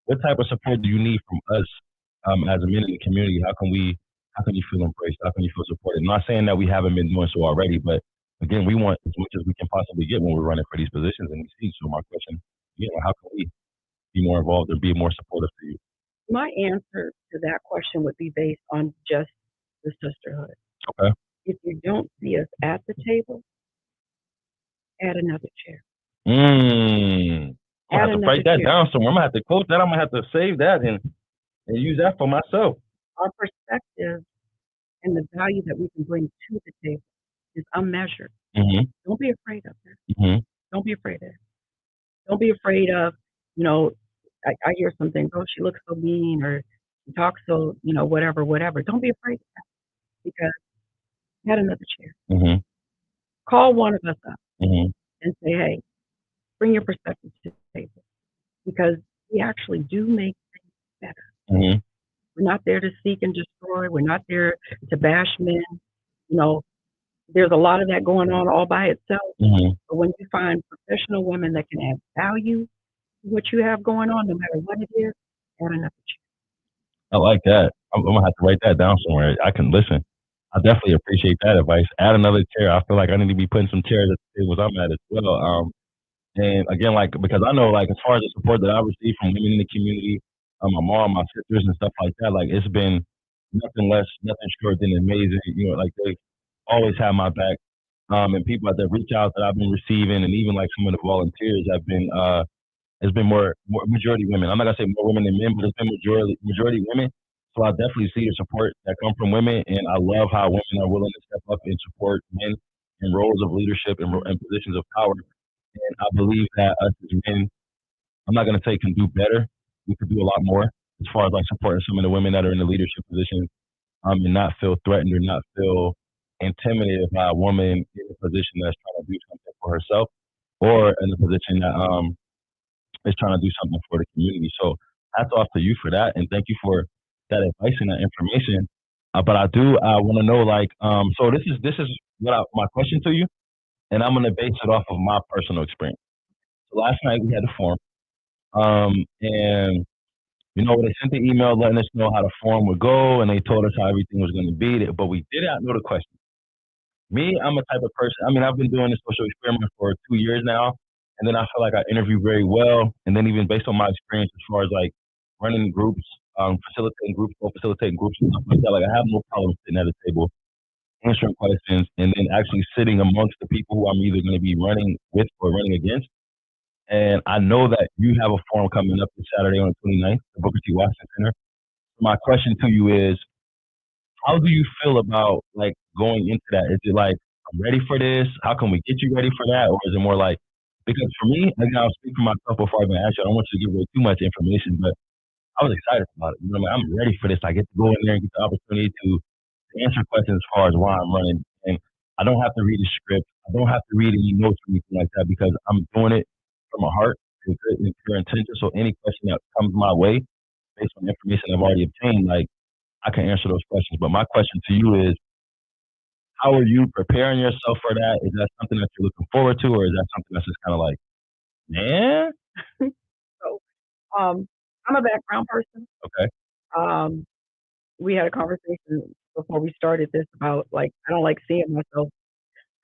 what type of support do you need from us as a men in the community? How can you feel embraced? How can you feel supported? I'm not saying that we haven't been doing so already, but again, we want as much as we can possibly get when we're running for these positions in these seats. So my question, how can we be more involved and be more supportive to you? My answer to that question would be based on just the sisterhood. Okay. If you don't see us at the table, add another chair. I'm gonna Add have to another write that chair. down somewhere. I'm gonna have to quote that. I'm gonna have to save that and use that for myself. Our perspective and the value that we can bring to the table is unmeasured. Hmm. Don't be afraid of it. Hmm. Don't be afraid of it. Don't be afraid of, you know, I hear some things, "Oh, she looks so mean," or "She talks so, whatever, whatever." Don't be afraid of that because add another chair. Hmm. Call one of us up Hmm. and say, "Hey, bring your perspective to the table," because we actually do make things better. Hmm. We're not there to seek and destroy. We're not there to bash men. You know, there's a lot of that going on all by itself. Hmm. But when you find professional women that can add value to what you have going on, no matter what it is, add another chair. I like that. I'm gonna have to write that down somewhere. I can listen. I definitely appreciate that advice. Add another chair. I feel like I need to be putting some chairs at the tables I'm at as well. And again, like because I know, like as far as the support that I receive from women in the community, my mom, my sisters, and stuff like that, like it's been nothing short than amazing. Like they always have my back. And people that reach out that I've been receiving, and even like some of the volunteers have been it's been more majority women. I'm not gonna say more women than men, but it's been majority women. So I definitely see the support that come from women, and I love how women are willing to step up and support men in roles of leadership and positions of power. And I believe that us as men, I'm not gonna say can do better. We could do a lot more as far as like supporting some of the women that are in the leadership positions, and not feel threatened or not feel intimidated by a woman in a position that's trying to do something for herself. or in a position that is trying to do something for the community. So hats off to you for that, and thank you for that advice and that information. But I want to know like so this is my question to you, and I'm gonna base it off of my personal experience. So last night we had a forum, and they sent the email letting us know how the forum would go, and they told us how everything was going to be. But we did not know the question. Me, I'm a type of person. I mean, I've been doing this social experiment for 2 years now, and then I feel like I interview very well. And then even based on my experience as far as like running groups, facilitating groups and stuff like that, like I have no problem sitting at a table, answering questions, and then actually sitting amongst the people who I'm either going to be running with or running against. And I know that you have a forum coming up this Saturday on the 29th, the Booker T. Washington Center. My question to you is, how do you feel about like going into that? Is it like I'm ready for this? How can we get you ready for that? Or is it more like because for me, again, I'll speak for myself before I even ask you. I don't want you to give away too much information, but I was excited about it. What I mean? I'm ready for this. I get to go in there and get the opportunity to answer questions as far as why I'm running. And I don't have to read a script. I don't have to read any notes or anything like that because I'm doing it from a heart with pure intention. So any question that comes my way based on information I've already obtained, like I can answer those questions. But my question to you is, how are you preparing yourself for that? Is that something that you're looking forward to, or is that something that's just kind of like, man, So, I'm a background person. okay, Um, we had a conversation before we started this about like I don't like seeing myself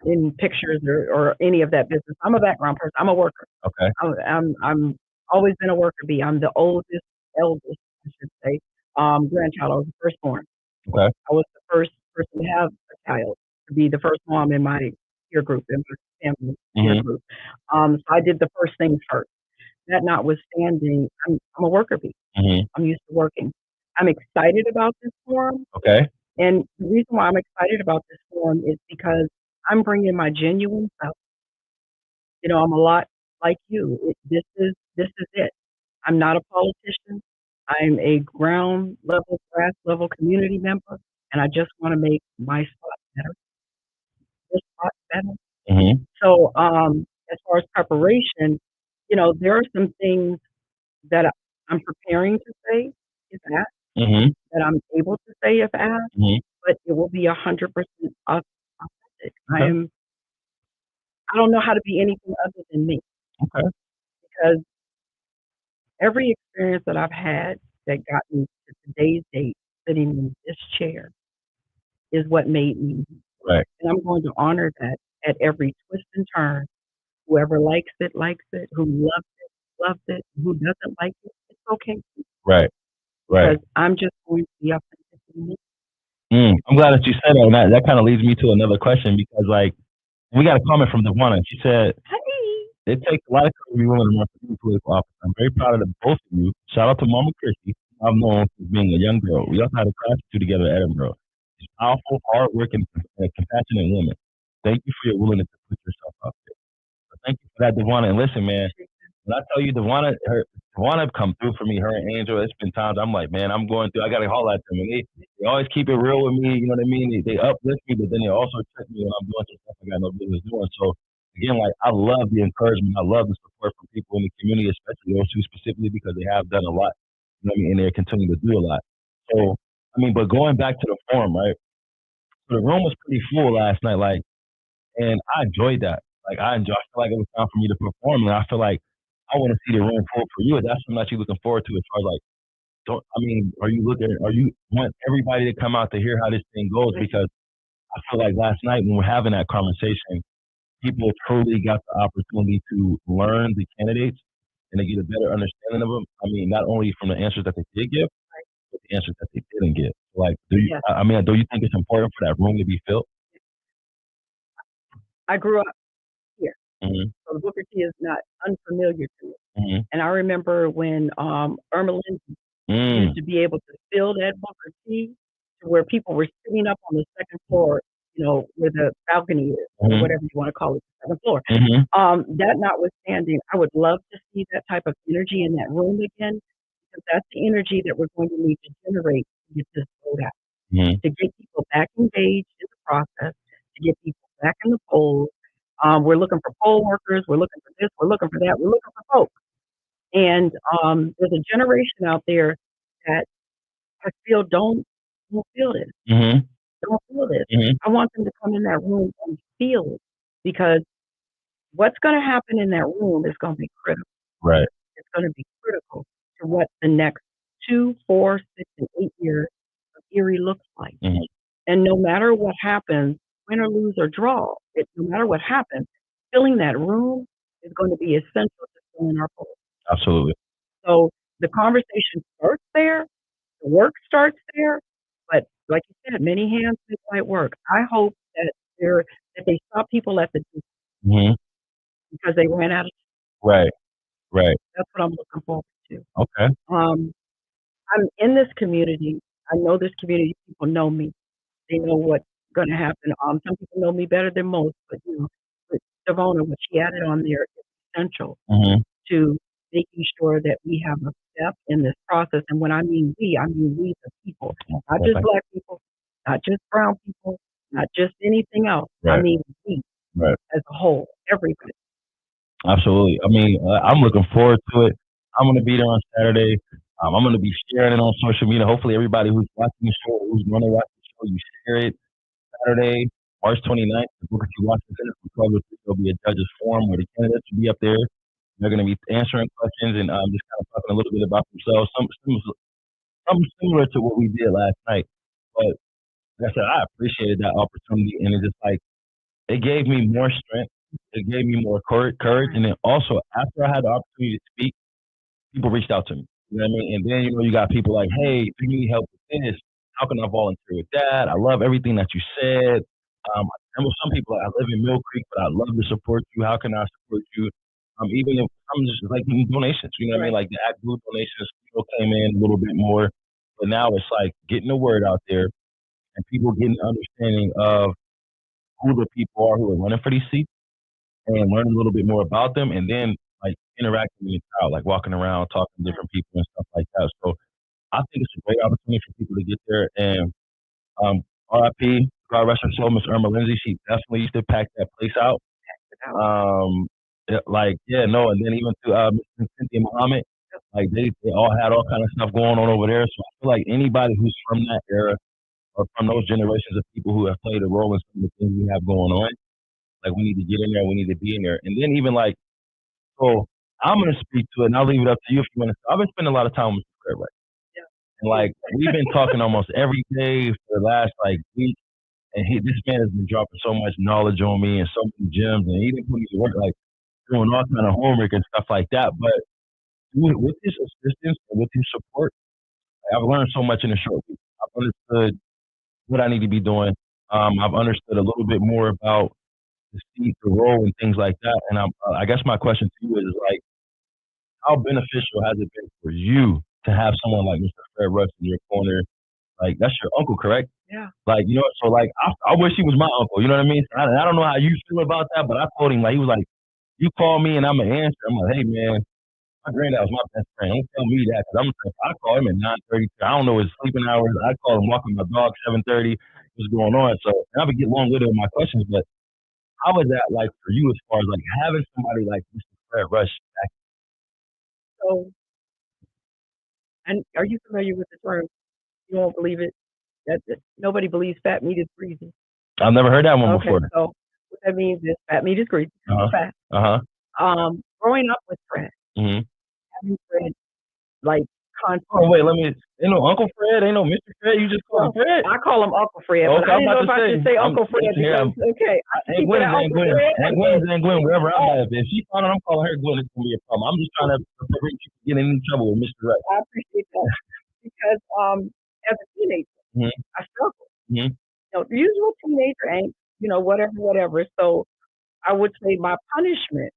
in pictures or any of that business. I'm a background person. I'm a worker. okay, I'm always been a worker bee. I'm the eldest, I should say, grandchild. I was the firstborn. okay, I was the first person to have a child, to be the first mom in my peer group, in my family peer mhm, group. So I did the first things first. That notwithstanding, I'm a worker bee. mhm, I'm used to working. I'm excited about this forum, okay, and the reason why I'm excited about this forum is because I'm bringing my genuine self. I'm a lot like you. This is it. I'm not a politician. I'm a ground level, grass level community member, and I just want to make my spot better, this spot better. mhm, So, as far as preparation, there are some things that I'm preparing to say if asked, mhm, that I'm able to say if asked, mhm, but it will be 100% authentic. okay, I don't know how to be anything other than me okay, because every experience that I've had that got me to today's date, sitting in this chair, is what made me. right, And I'm going to honor that at every twist and turn. Whoever likes it. Who loves it. Who doesn't like it, it's okay right, right. because I'm just going to be authentic in me. I'm glad that you said that, and that kind of leads me to another question because like we got a comment from Devonna. She said Hey, it takes a lot of courage to be willing to run for any political office. I'm very proud of the both of you. Shout out to Mama Christie. I've known since being a young girl. We also had a class or two together at Edinburgh. She's powerful, hardworking, and compassionate woman. Thank you for your willingness to put yourself out there. So thank you for that, Devonna. And listen, man, when I tell you Devonna come through for me, her and Angel, it's been times I'm like, man, I'm going through, I got to haul at them. And they always keep it real with me, you know what I mean? They uplift me, but then they also check me when I'm doing some stuff I got no business doing. So, again, like, I love the encouragement. I love the support from people in the community, especially those two specifically, because they have done a lot, you know what I mean? And they're continuing to do a lot. So, I mean, but going back to the forum, right? So the room was pretty full last night, like, and I enjoyed that. Like I feel like it was time for me to perform, and I feel like I want to see the room full for you. Is that something that you're looking forward to? As far as like, don't I mean, are you want everybody to come out to hear how this thing goes? Because I feel like last night when we're having that conversation, people truly got the opportunity to learn the candidates and to get a better understanding of them. I mean, not only from the answers that they did give, but the answers that they didn't give. Like, yes, I mean, do you think it's important for that room to be filled? I grew up here, Mm-hmm. so the Booker T is not unfamiliar to me. Mm-hmm. And I remember when Irma Lindsay Mm, used to be able to fill that Booker T to where people were sitting up on the second floor, where the balcony is, or mm-hmm. whatever you want to call it, the second floor. Mm-hmm. That notwithstanding, I would love to see that type of energy in that room again, because that's the energy that we're going to need to generate to get this vote out, Mm-hmm. to get people back engaged in the process, to get people back in the polls, We're looking for poll workers. We're looking for this. We're looking for that. We're looking for folks. And there's a generation out there that I feel don't feel this. Mm-hmm. Don't feel this. Mm-hmm. I want them to come in that room and feel it, because what's going to happen in that room is going to be critical. Right. It's going to be critical to what the next 2, 4, 6, and 8 years of Erie looks like. Mm-hmm. And no matter what happens, win or lose or draw, no matter what happens, filling that room is going to be essential to filling our polls. Absolutely. So the conversation starts there, the work starts there, but like you said, many hands make light work. I hope that they stop people at the door Mm-hmm. because they ran out of. Right. Right. That's what I'm looking forward to. Okay. I'm in this community. I know this community. People know me. They know what's going to happen. Some people know me better than most, but with Devona, what she added on there is essential Mm-hmm. to making sure that we have a step in this process. And when I mean we the people, not just Black people, not just brown people, not just anything else. I Right. mean we Right. as a whole, everybody. Absolutely. I mean, I'm looking forward to it. I'm going to be there on Saturday. I'm going to be sharing it on social media. Hopefully, everybody who's watching the show, who's going to watch the show, you share it. Saturday, March 29th, the Booker T. Washington Center for Public. There'll be a judges forum where the candidates will be up there. They're going to be answering questions and just kind of talking a little bit about themselves. Something similar to what we did last night. But like I said, I appreciated that opportunity, and it's just like it gave me more strength. It gave me more courage, and then also after I had the opportunity to speak, people reached out to me. You know what I mean? And then you got people like, "Hey, do you need help with this? How can I volunteer with that? I love everything that you said." There were some people like, "I live in Mill Creek, but I'd love to support you. How can I support you?" Even if I'm just like donations, you know what I mean? Like the Act Blue donations came in a little bit more, but now it's like getting the word out there and people getting an understanding of who the people are who are running for these seats and learn a little bit more about them, and then like interacting with the crowd, like walking around, talking to different people and stuff like that. So I think it's a great opportunity for people to get there. And RIP, God rest her soul, Miss Irma Lindsay. She definitely used to pack that place out. And then even to Miss Cynthia Muhammad, like they all had all kind of stuff going on over there. So I feel like anybody who's from that era or from those generations of people who have played a role in some of the things we have going on, like we need to get in there, we need to be in there. And then even like, so I'm gonna speak to it and I'll leave it up to you if you want to. I've been spending a lot of time with Mr. Fred, right? Yeah. And like we've been talking almost every day for the last like week, and this man has been dropping so much knowledge on me and so many gems, and he didn't put me to work like doing all kind of homework and stuff like that. But with his assistance and with his support, I've learned so much in a short week. I've understood what I need to be doing. I've understood a little bit more about the seat, the role, and things like that. And I guess my question to you is like, how beneficial has it been for you to have someone like Mr. Fred Rush in your corner? Like, that's your uncle, correct? Yeah. Like, so like, I wish he was my uncle. You know what I mean? I don't know how you feel about that, but I told him, like, he was like, you call me and I'm going to answer. I'm like, hey, man, my granddad was my best friend. Don't tell me that, because I call him at 9:30. I don't know his sleeping hours. I call him walking my dog 7:30. What's going on? So, and I would get long with it with my questions, but how is that like for you as far as like having somebody like Mr. Fred Rush back? So, and are you familiar with the term? You won't believe it. That nobody believes fat meat is greasy. I've never heard that one Okay, before. so what that means is fat meat is greasy. Uh-huh. Fat. Growing up with Fred, having Fred like Oh wait, ain't no Uncle Fred, ain't no Mr. Fred. You just call him Fred. I call him Uncle Fred, but I didn't know if I should say Uncle Fred because Aunt Gwen, wherever I'm at. If she found out I'm calling her Gwen, it's gonna be a problem. I'm just trying to prevent you from getting in trouble with Mr. Rush. I appreciate that because as a teenager, I struggled. The usual teenager angst, whatever. So I would say my punishment,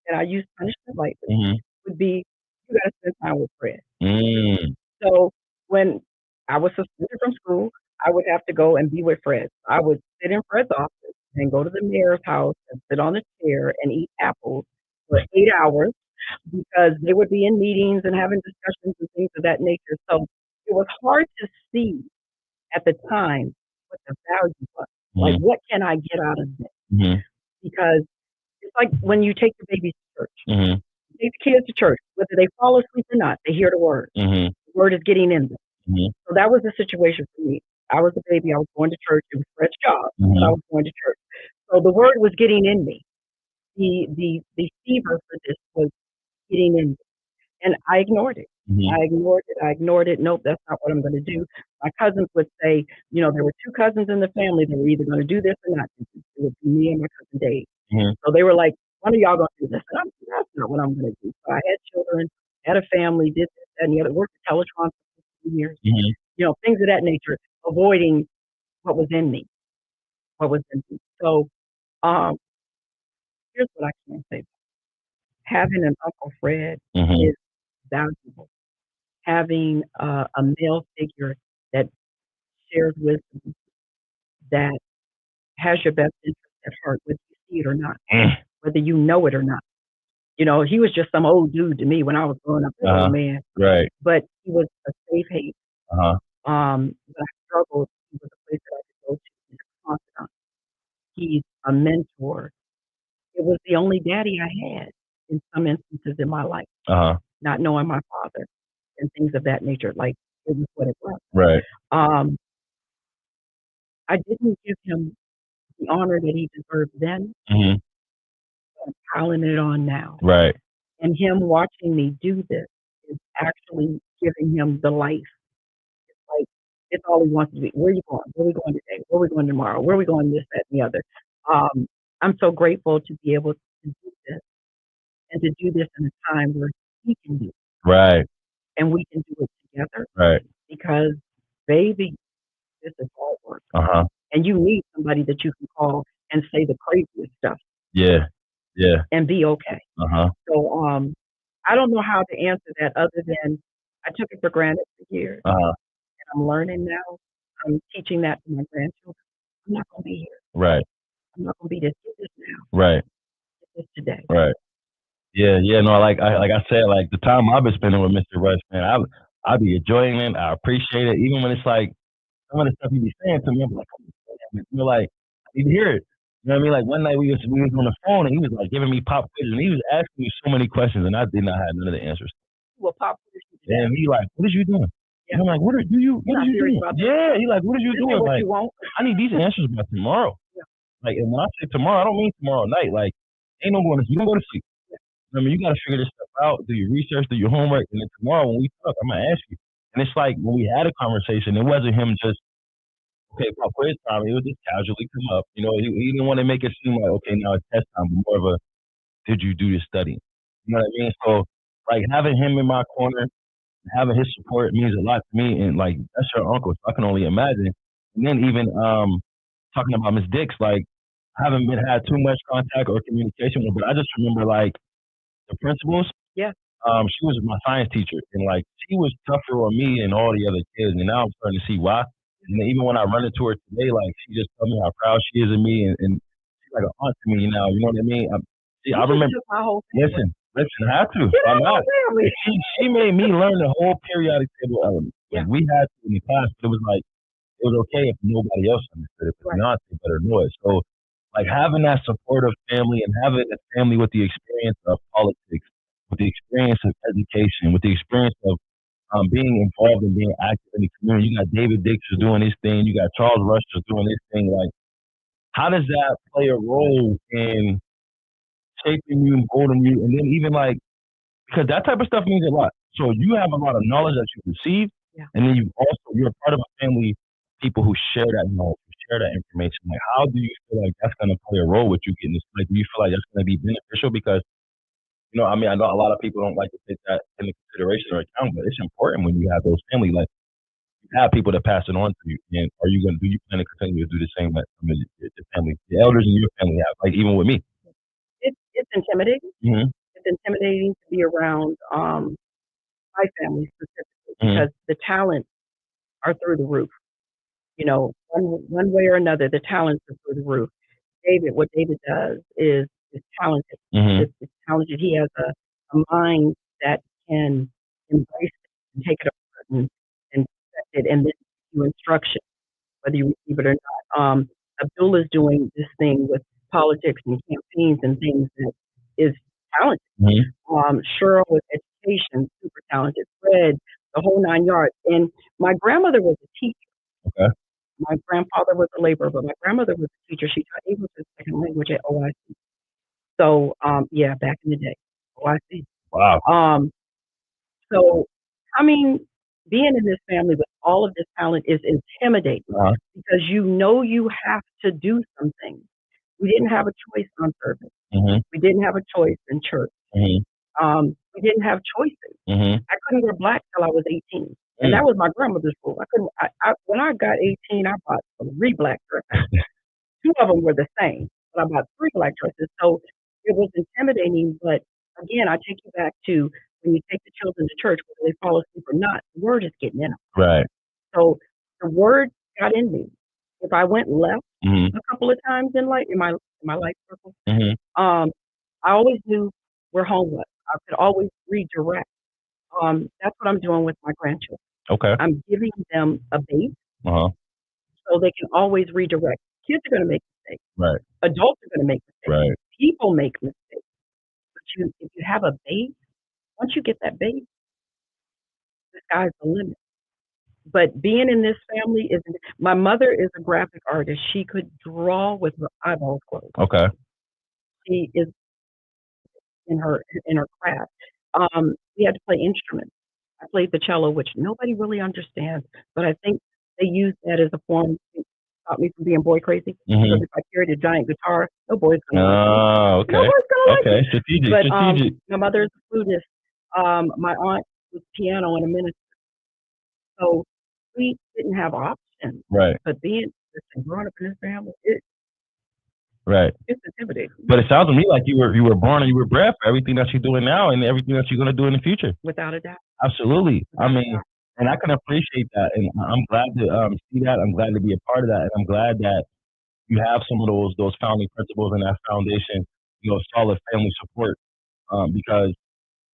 and I use punishment lightly, would be you got to spend time with Fred. So when I was suspended from school, I would have to go and be with Fred. I would sit in Fred's office and go to the mayor's house and sit on a chair and eat apples for 8 hours because they would be in meetings and having discussions and things of that nature. So it was hard to see at the time what the value was. Like, what can I get out of this? because it's like when you take your babies to church. Mm-hmm. You take the kids to church, whether they fall asleep or not, they hear the word. Mm-hmm. The word is getting in them. Mm-hmm. So that was the situation for me. I was a baby. I was going to church. It was Fred's job, but I was going to church. So the word was getting in me. The fever for this was getting in me. And I ignored it. Mm-hmm. I ignored it. Nope, that's not what I'm going to do. My cousins would say, there were two cousins in the family that were either going to do this or not. It would be me and my cousin Dave. Mm-hmm. So they were like, one of y'all going to do this. And that's not what I'm going to do. So I had children, had a family, did this, that, and the other, worked at Teletron for 15 years. Mm-hmm. Things of that nature, avoiding what was in me. So here's what I can say. Having an Uncle Fred Mm-hmm. is valuable. Having a male figure that shares wisdom, that has your best interest at heart, whether you see it or not, whether you know it or not. He was just some old dude to me when I was growing up, old man. Right. But he was a safe haven. Uh-huh. When I struggled, he was a place that I could go to. He's a confidant. He's a mentor. It was the only daddy I had in some instances in my life, Uh-huh. not knowing my father and things of that nature. Like, it was what it was. Right. I didn't give him the honor that he deserved then. Mm-hmm. I'm piling it on now. Right. And him watching me do this is actually giving him the life. It's like, it's all he wants to be. Where are you going? Where are we going today? Where are we going tomorrow? Where are we going this, that, and the other? I'm so grateful to be able to do this and to do this in a time where he can do it. Right. And we can do it together. Right. Because, baby, this is hard work. Uh-huh. And you need somebody that you can call and say the craziest stuff. Yeah. Yeah. And be okay. Uh-huh. So I don't know how to answer that other than I took it for granted for years. Uh-huh. And I'm learning now. I'm teaching that to my grandchildren. I'm not going to be here. Right. I'm not going to be this. Get this now. Right. Get this today. Right. Yeah, no, like I said, like the time I've been spending with Mr. Rush, man, I be enjoying it. I appreciate it. Even when it's like some of the stuff he be saying to me, I'm like, like, I need to hear it. You know what I mean? Like one night we was on the phone and he was like giving me pop quizzes and he was asking me so many questions and I did not have none of the answers. Well, pop quiz. And he like, what is you doing? Yeah. And I'm like, what are you doing? Yeah, he like, what is you doing? What like, you want? I need these answers by tomorrow. Yeah. Like, and when I say tomorrow, I don't mean tomorrow night. Like, ain't no going to, you don't go to sleep. I mean, you got to figure this stuff out, do your research, do your homework, and then tomorrow when we talk, I'm going to ask you. And it's like when we had a conversation, it wasn't him just, okay, pop quiz time. It would just casually come up. He didn't want to make it seem like, okay, now it's test time, but more of a, did you do your study? You know what I mean? So, like, having him in my corner, having his support means a lot to me. And, like, that's your uncle, so I can only imagine. And then even talking about Miss Dix, like, I haven't had too much contact or communication with her, but I just remember, like, the principals. Yeah. She was my science teacher, and like she was tougher on me and all the other kids. And now I'm starting to see why. And even when I run into her today, like she just told me how proud she is of me, and she's like an aunt to me now. You know what I mean? I remember. My whole listen, I have to. I'm not. She made me learn the whole periodic table element. Like we had to in the class, but it was like it was okay if nobody else understood it, but Beyonce better know it. So. Like having that supportive family and having a family with the experience of politics, with the experience of education, with the experience of being involved and being active in the community. You got David Dixon doing his thing. You got Charles Rushers doing his thing. Like, how does that play a role in shaping you, molding you, and then even like, because that type of stuff means a lot. So you have a lot of knowledge that you receive, and then you're a part of a family of people who share that knowledge. Share that information. Like, how do you feel like that's going to play a role with you getting this? Like, do you feel like that's going to be beneficial? Because, I mean, I know a lot of people don't like to take that into consideration or account, but it's important when you have those family. Like, you have people that pass it on to you. And do you plan to continue to do the same that some of your family, the elders in your family have? Like, even with me. It's intimidating. Mm-hmm. It's intimidating to be around my family specifically because the talents are through the roof. One way or another, the talents are through the roof. What David does is talented. It's talented. He has a mind that can embrace it and take it apart and perfect it and then give you instruction, whether you receive it or not. Abdul is doing this thing with politics and campaigns and things that is talented. Mm-hmm. Cheryl with education, super talented. Fred, the whole 9 yards. And my grandmother was a teacher. Okay. My grandfather was a laborer, but my grandmother was a teacher. She taught English as a second language at OIC. So, yeah, back in the day, OIC. Wow. So, I mean, being in this family with all of this talent is intimidating because you have to do something. We didn't have a choice on service. Mm-hmm. We didn't have a choice in church. Mm-hmm. We didn't have choices. Mm-hmm. I couldn't wear black till I was 18. And that was my grandmother's rule. I couldn't. When I got 18, I bought 3 black dresses. 2 of them were the same, but I bought 3 black dresses. So it was intimidating. But again, I take you back to when you take the children to church, whether they fall asleep or not, the word is getting in them. Right. So the word got in me. If I went left Mm-hmm. a couple of times in my life circle, Mm-hmm. I always knew where home was. I could always redirect. That's what I'm doing with my grandchildren. Okay. I'm giving them a base Uh-huh. so they can always redirect. Kids are going to make mistakes. Right. Adults are going to make mistakes. Right. People make mistakes. But if you have a base, once you get that base, the sky's the limit. But being in this family my mother is a graphic artist. She could draw with her eyeballs closed. Okay. She is in her craft. We had to play instruments. I played the cello, which nobody really understands, but I think they use that as a form to stop me from being boy crazy. Mm-hmm. Because if I carried a giant guitar, no boy's gonna like me. Oh, okay. No boy's gonna like Okay. me. Strategic. But Strategic. my mother's a flutist. My aunt was piano and a minister. So we didn't have options. Right. But growing up in this family, Right. it's intimidating. But it sounds to me like you were born and you were bred for everything that you're doing now and everything that you're going to do in the future. Without a doubt. Absolutely. I Without a mean, doubt. and I can appreciate that, and I'm glad to see that. I'm glad to be a part of that, and I'm glad that you have some of those founding principles and that foundation, solid family support. Because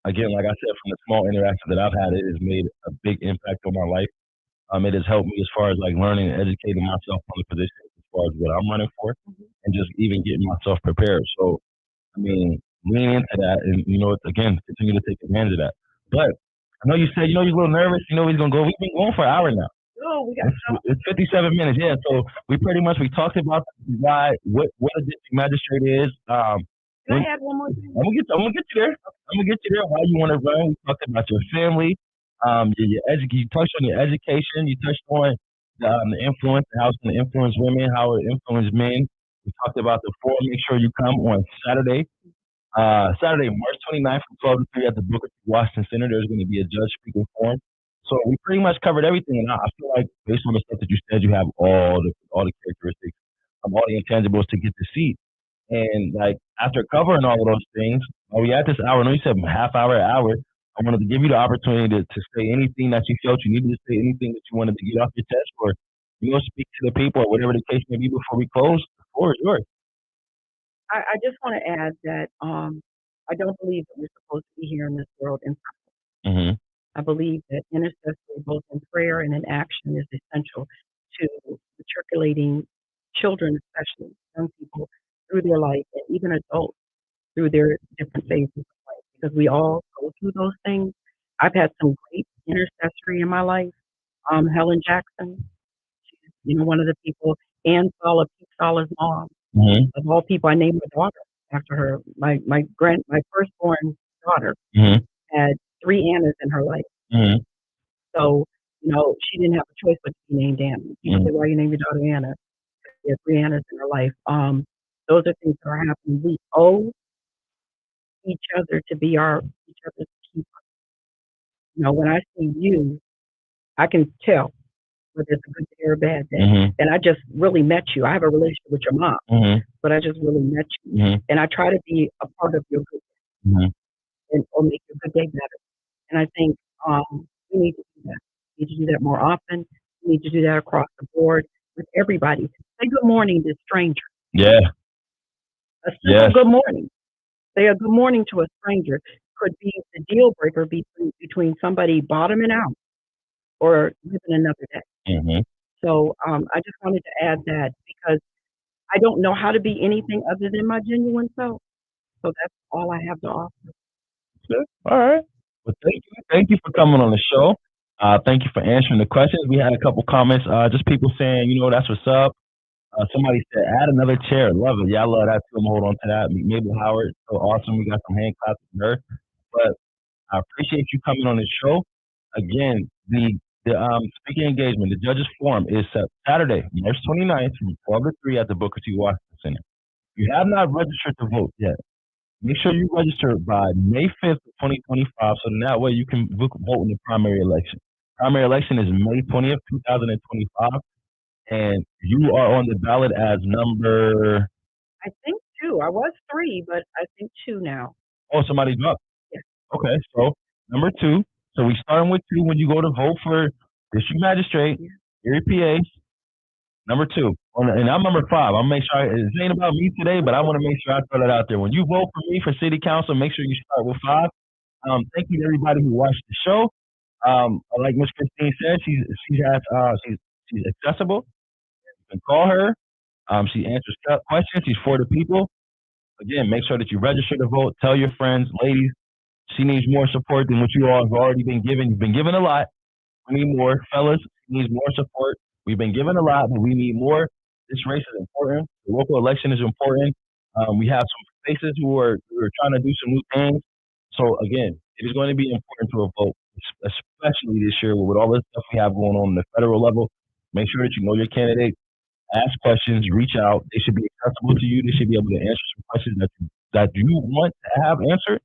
again, like I said, from the small interactions that I've had, it has made a big impact on my life. It has helped me as far as like learning and educating myself on the position as far as what I'm running for, and just even getting myself prepared. So, I mean, lean into that, and again, continue to take advantage of that. But I know you said you're a little nervous. You know he's gonna go. We've been going for an hour now. Oh, we got It's 57 minutes. Yeah. So we talked about why what a district magistrate is. Can I add one more thing? I'm gonna get you there. I'm gonna get you there. Why you want to run? We talked about your family. You touched on your education. You touched on the influence, how it's going to influence women, how it influences men. We talked about the forum. Make sure you come on Saturday, March 29th from 12 to 3 at the Booker T. Washington Center. There's going to be a judge speaking forum. So we pretty much covered everything. And I feel like based on the stuff that you said, you have all the characteristics, all the intangibles to get the seat. And like after covering all of those things, we at this hour. I know you said half hour, hour. I wanted to give you the opportunity to say anything that you felt you needed to say, anything that you wanted to get off your chest, or speak to the people, or whatever the case may be before we close. The floor is yours. I just want to add that I don't believe that we're supposed to be here in this world in silence. Mm-hmm. I believe that intercessory, both in prayer and in action, is essential to matriculating children, especially young people, through their life, and even adults through their different phases of life, because we all go through those things. I've had some great intercessory in my life. Helen Jackson, she's one of the people. Ann Sala, Pete Sala's mom. Mm-hmm. Of all people, I named my daughter after her. My firstborn daughter had 3 Annas in her life. Mm-hmm. So, she didn't have a choice but to be named Anna. People say, why you name your daughter Anna? She had 3 Annas in her life. Those are things that are happening. We owe each other to be each other's keeper. When I see you, I can tell whether it's a good day or a bad day. Mm-hmm. And I just really met you. I have a relationship with your mom, but I just really met you. And I try to be a part of your good day or make your good day better. And I think we need to do that. We need to do that more often. We need to do that across the board with everybody. Say good morning to strangers. Yeah. A simple good morning. Say a good morning to a stranger could be the deal breaker between somebody bottoming out or living another day. So I just wanted to add that because I don't know how to be anything other than my genuine self. So that's all I have to offer. Good. All right. Well, thank you. Thank you for coming on the show. Thank you for answering the questions. We had a couple comments. Just people saying, that's what's up. Somebody said, add another chair. Love it. Yeah, I love that too. I'm hold on to that. Mabel Howard, so awesome. We got some hand claps from her. But I appreciate you coming on the show. Again, the speaking engagement, the judges forum is Saturday, March 29th from 12 to 3 at the Booker T. Washington Center. If you have not registered to vote yet, make sure you register by May 5th, 2025, so that way you can vote in the primary election. Primary election is May 20th, 2025, and you are on the ballot as number. I think 2. I was 3, but I think 2 now. Oh, somebody dropped. Yeah. Okay, so number 2. So we starting with 2 when you go to vote for District Magistrate, Erie, PA. Number 2. And I'm number 5. I'll make sure it ain't about me today, but I want to make sure I throw that out there. When you vote for me for city council, make sure you start with 5. Thank you to everybody who watched the show. Like Miss Christine said, she's accessible. You can call her. She answers questions. She's for the people. Again, make sure that you register to vote. Tell your friends, ladies, she needs more support than what you all have already been given. You've been given a lot. We need more. Fellas, she needs more support. We've been given a lot, but we need more. This race is important. The local election is important. We have some faces who are trying to do some new things. So again, it is going to be important to vote, especially this year with all this stuff we have going on the federal level. Make sure that you know your candidate. Ask questions, reach out. They should be accessible to you. They should be able to answer some questions that you want to have answered.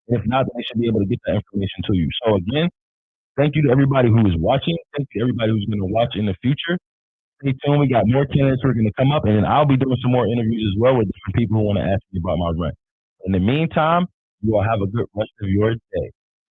If not, they should be able to get that information to you. So again, thank you to everybody who is watching. Thank you to everybody who's going to watch in the future. Stay tuned. We got more candidates who are going to come up, and then I'll be doing some more interviews as well with different people who want to ask me about my run. In the meantime, you all have a good rest of your day.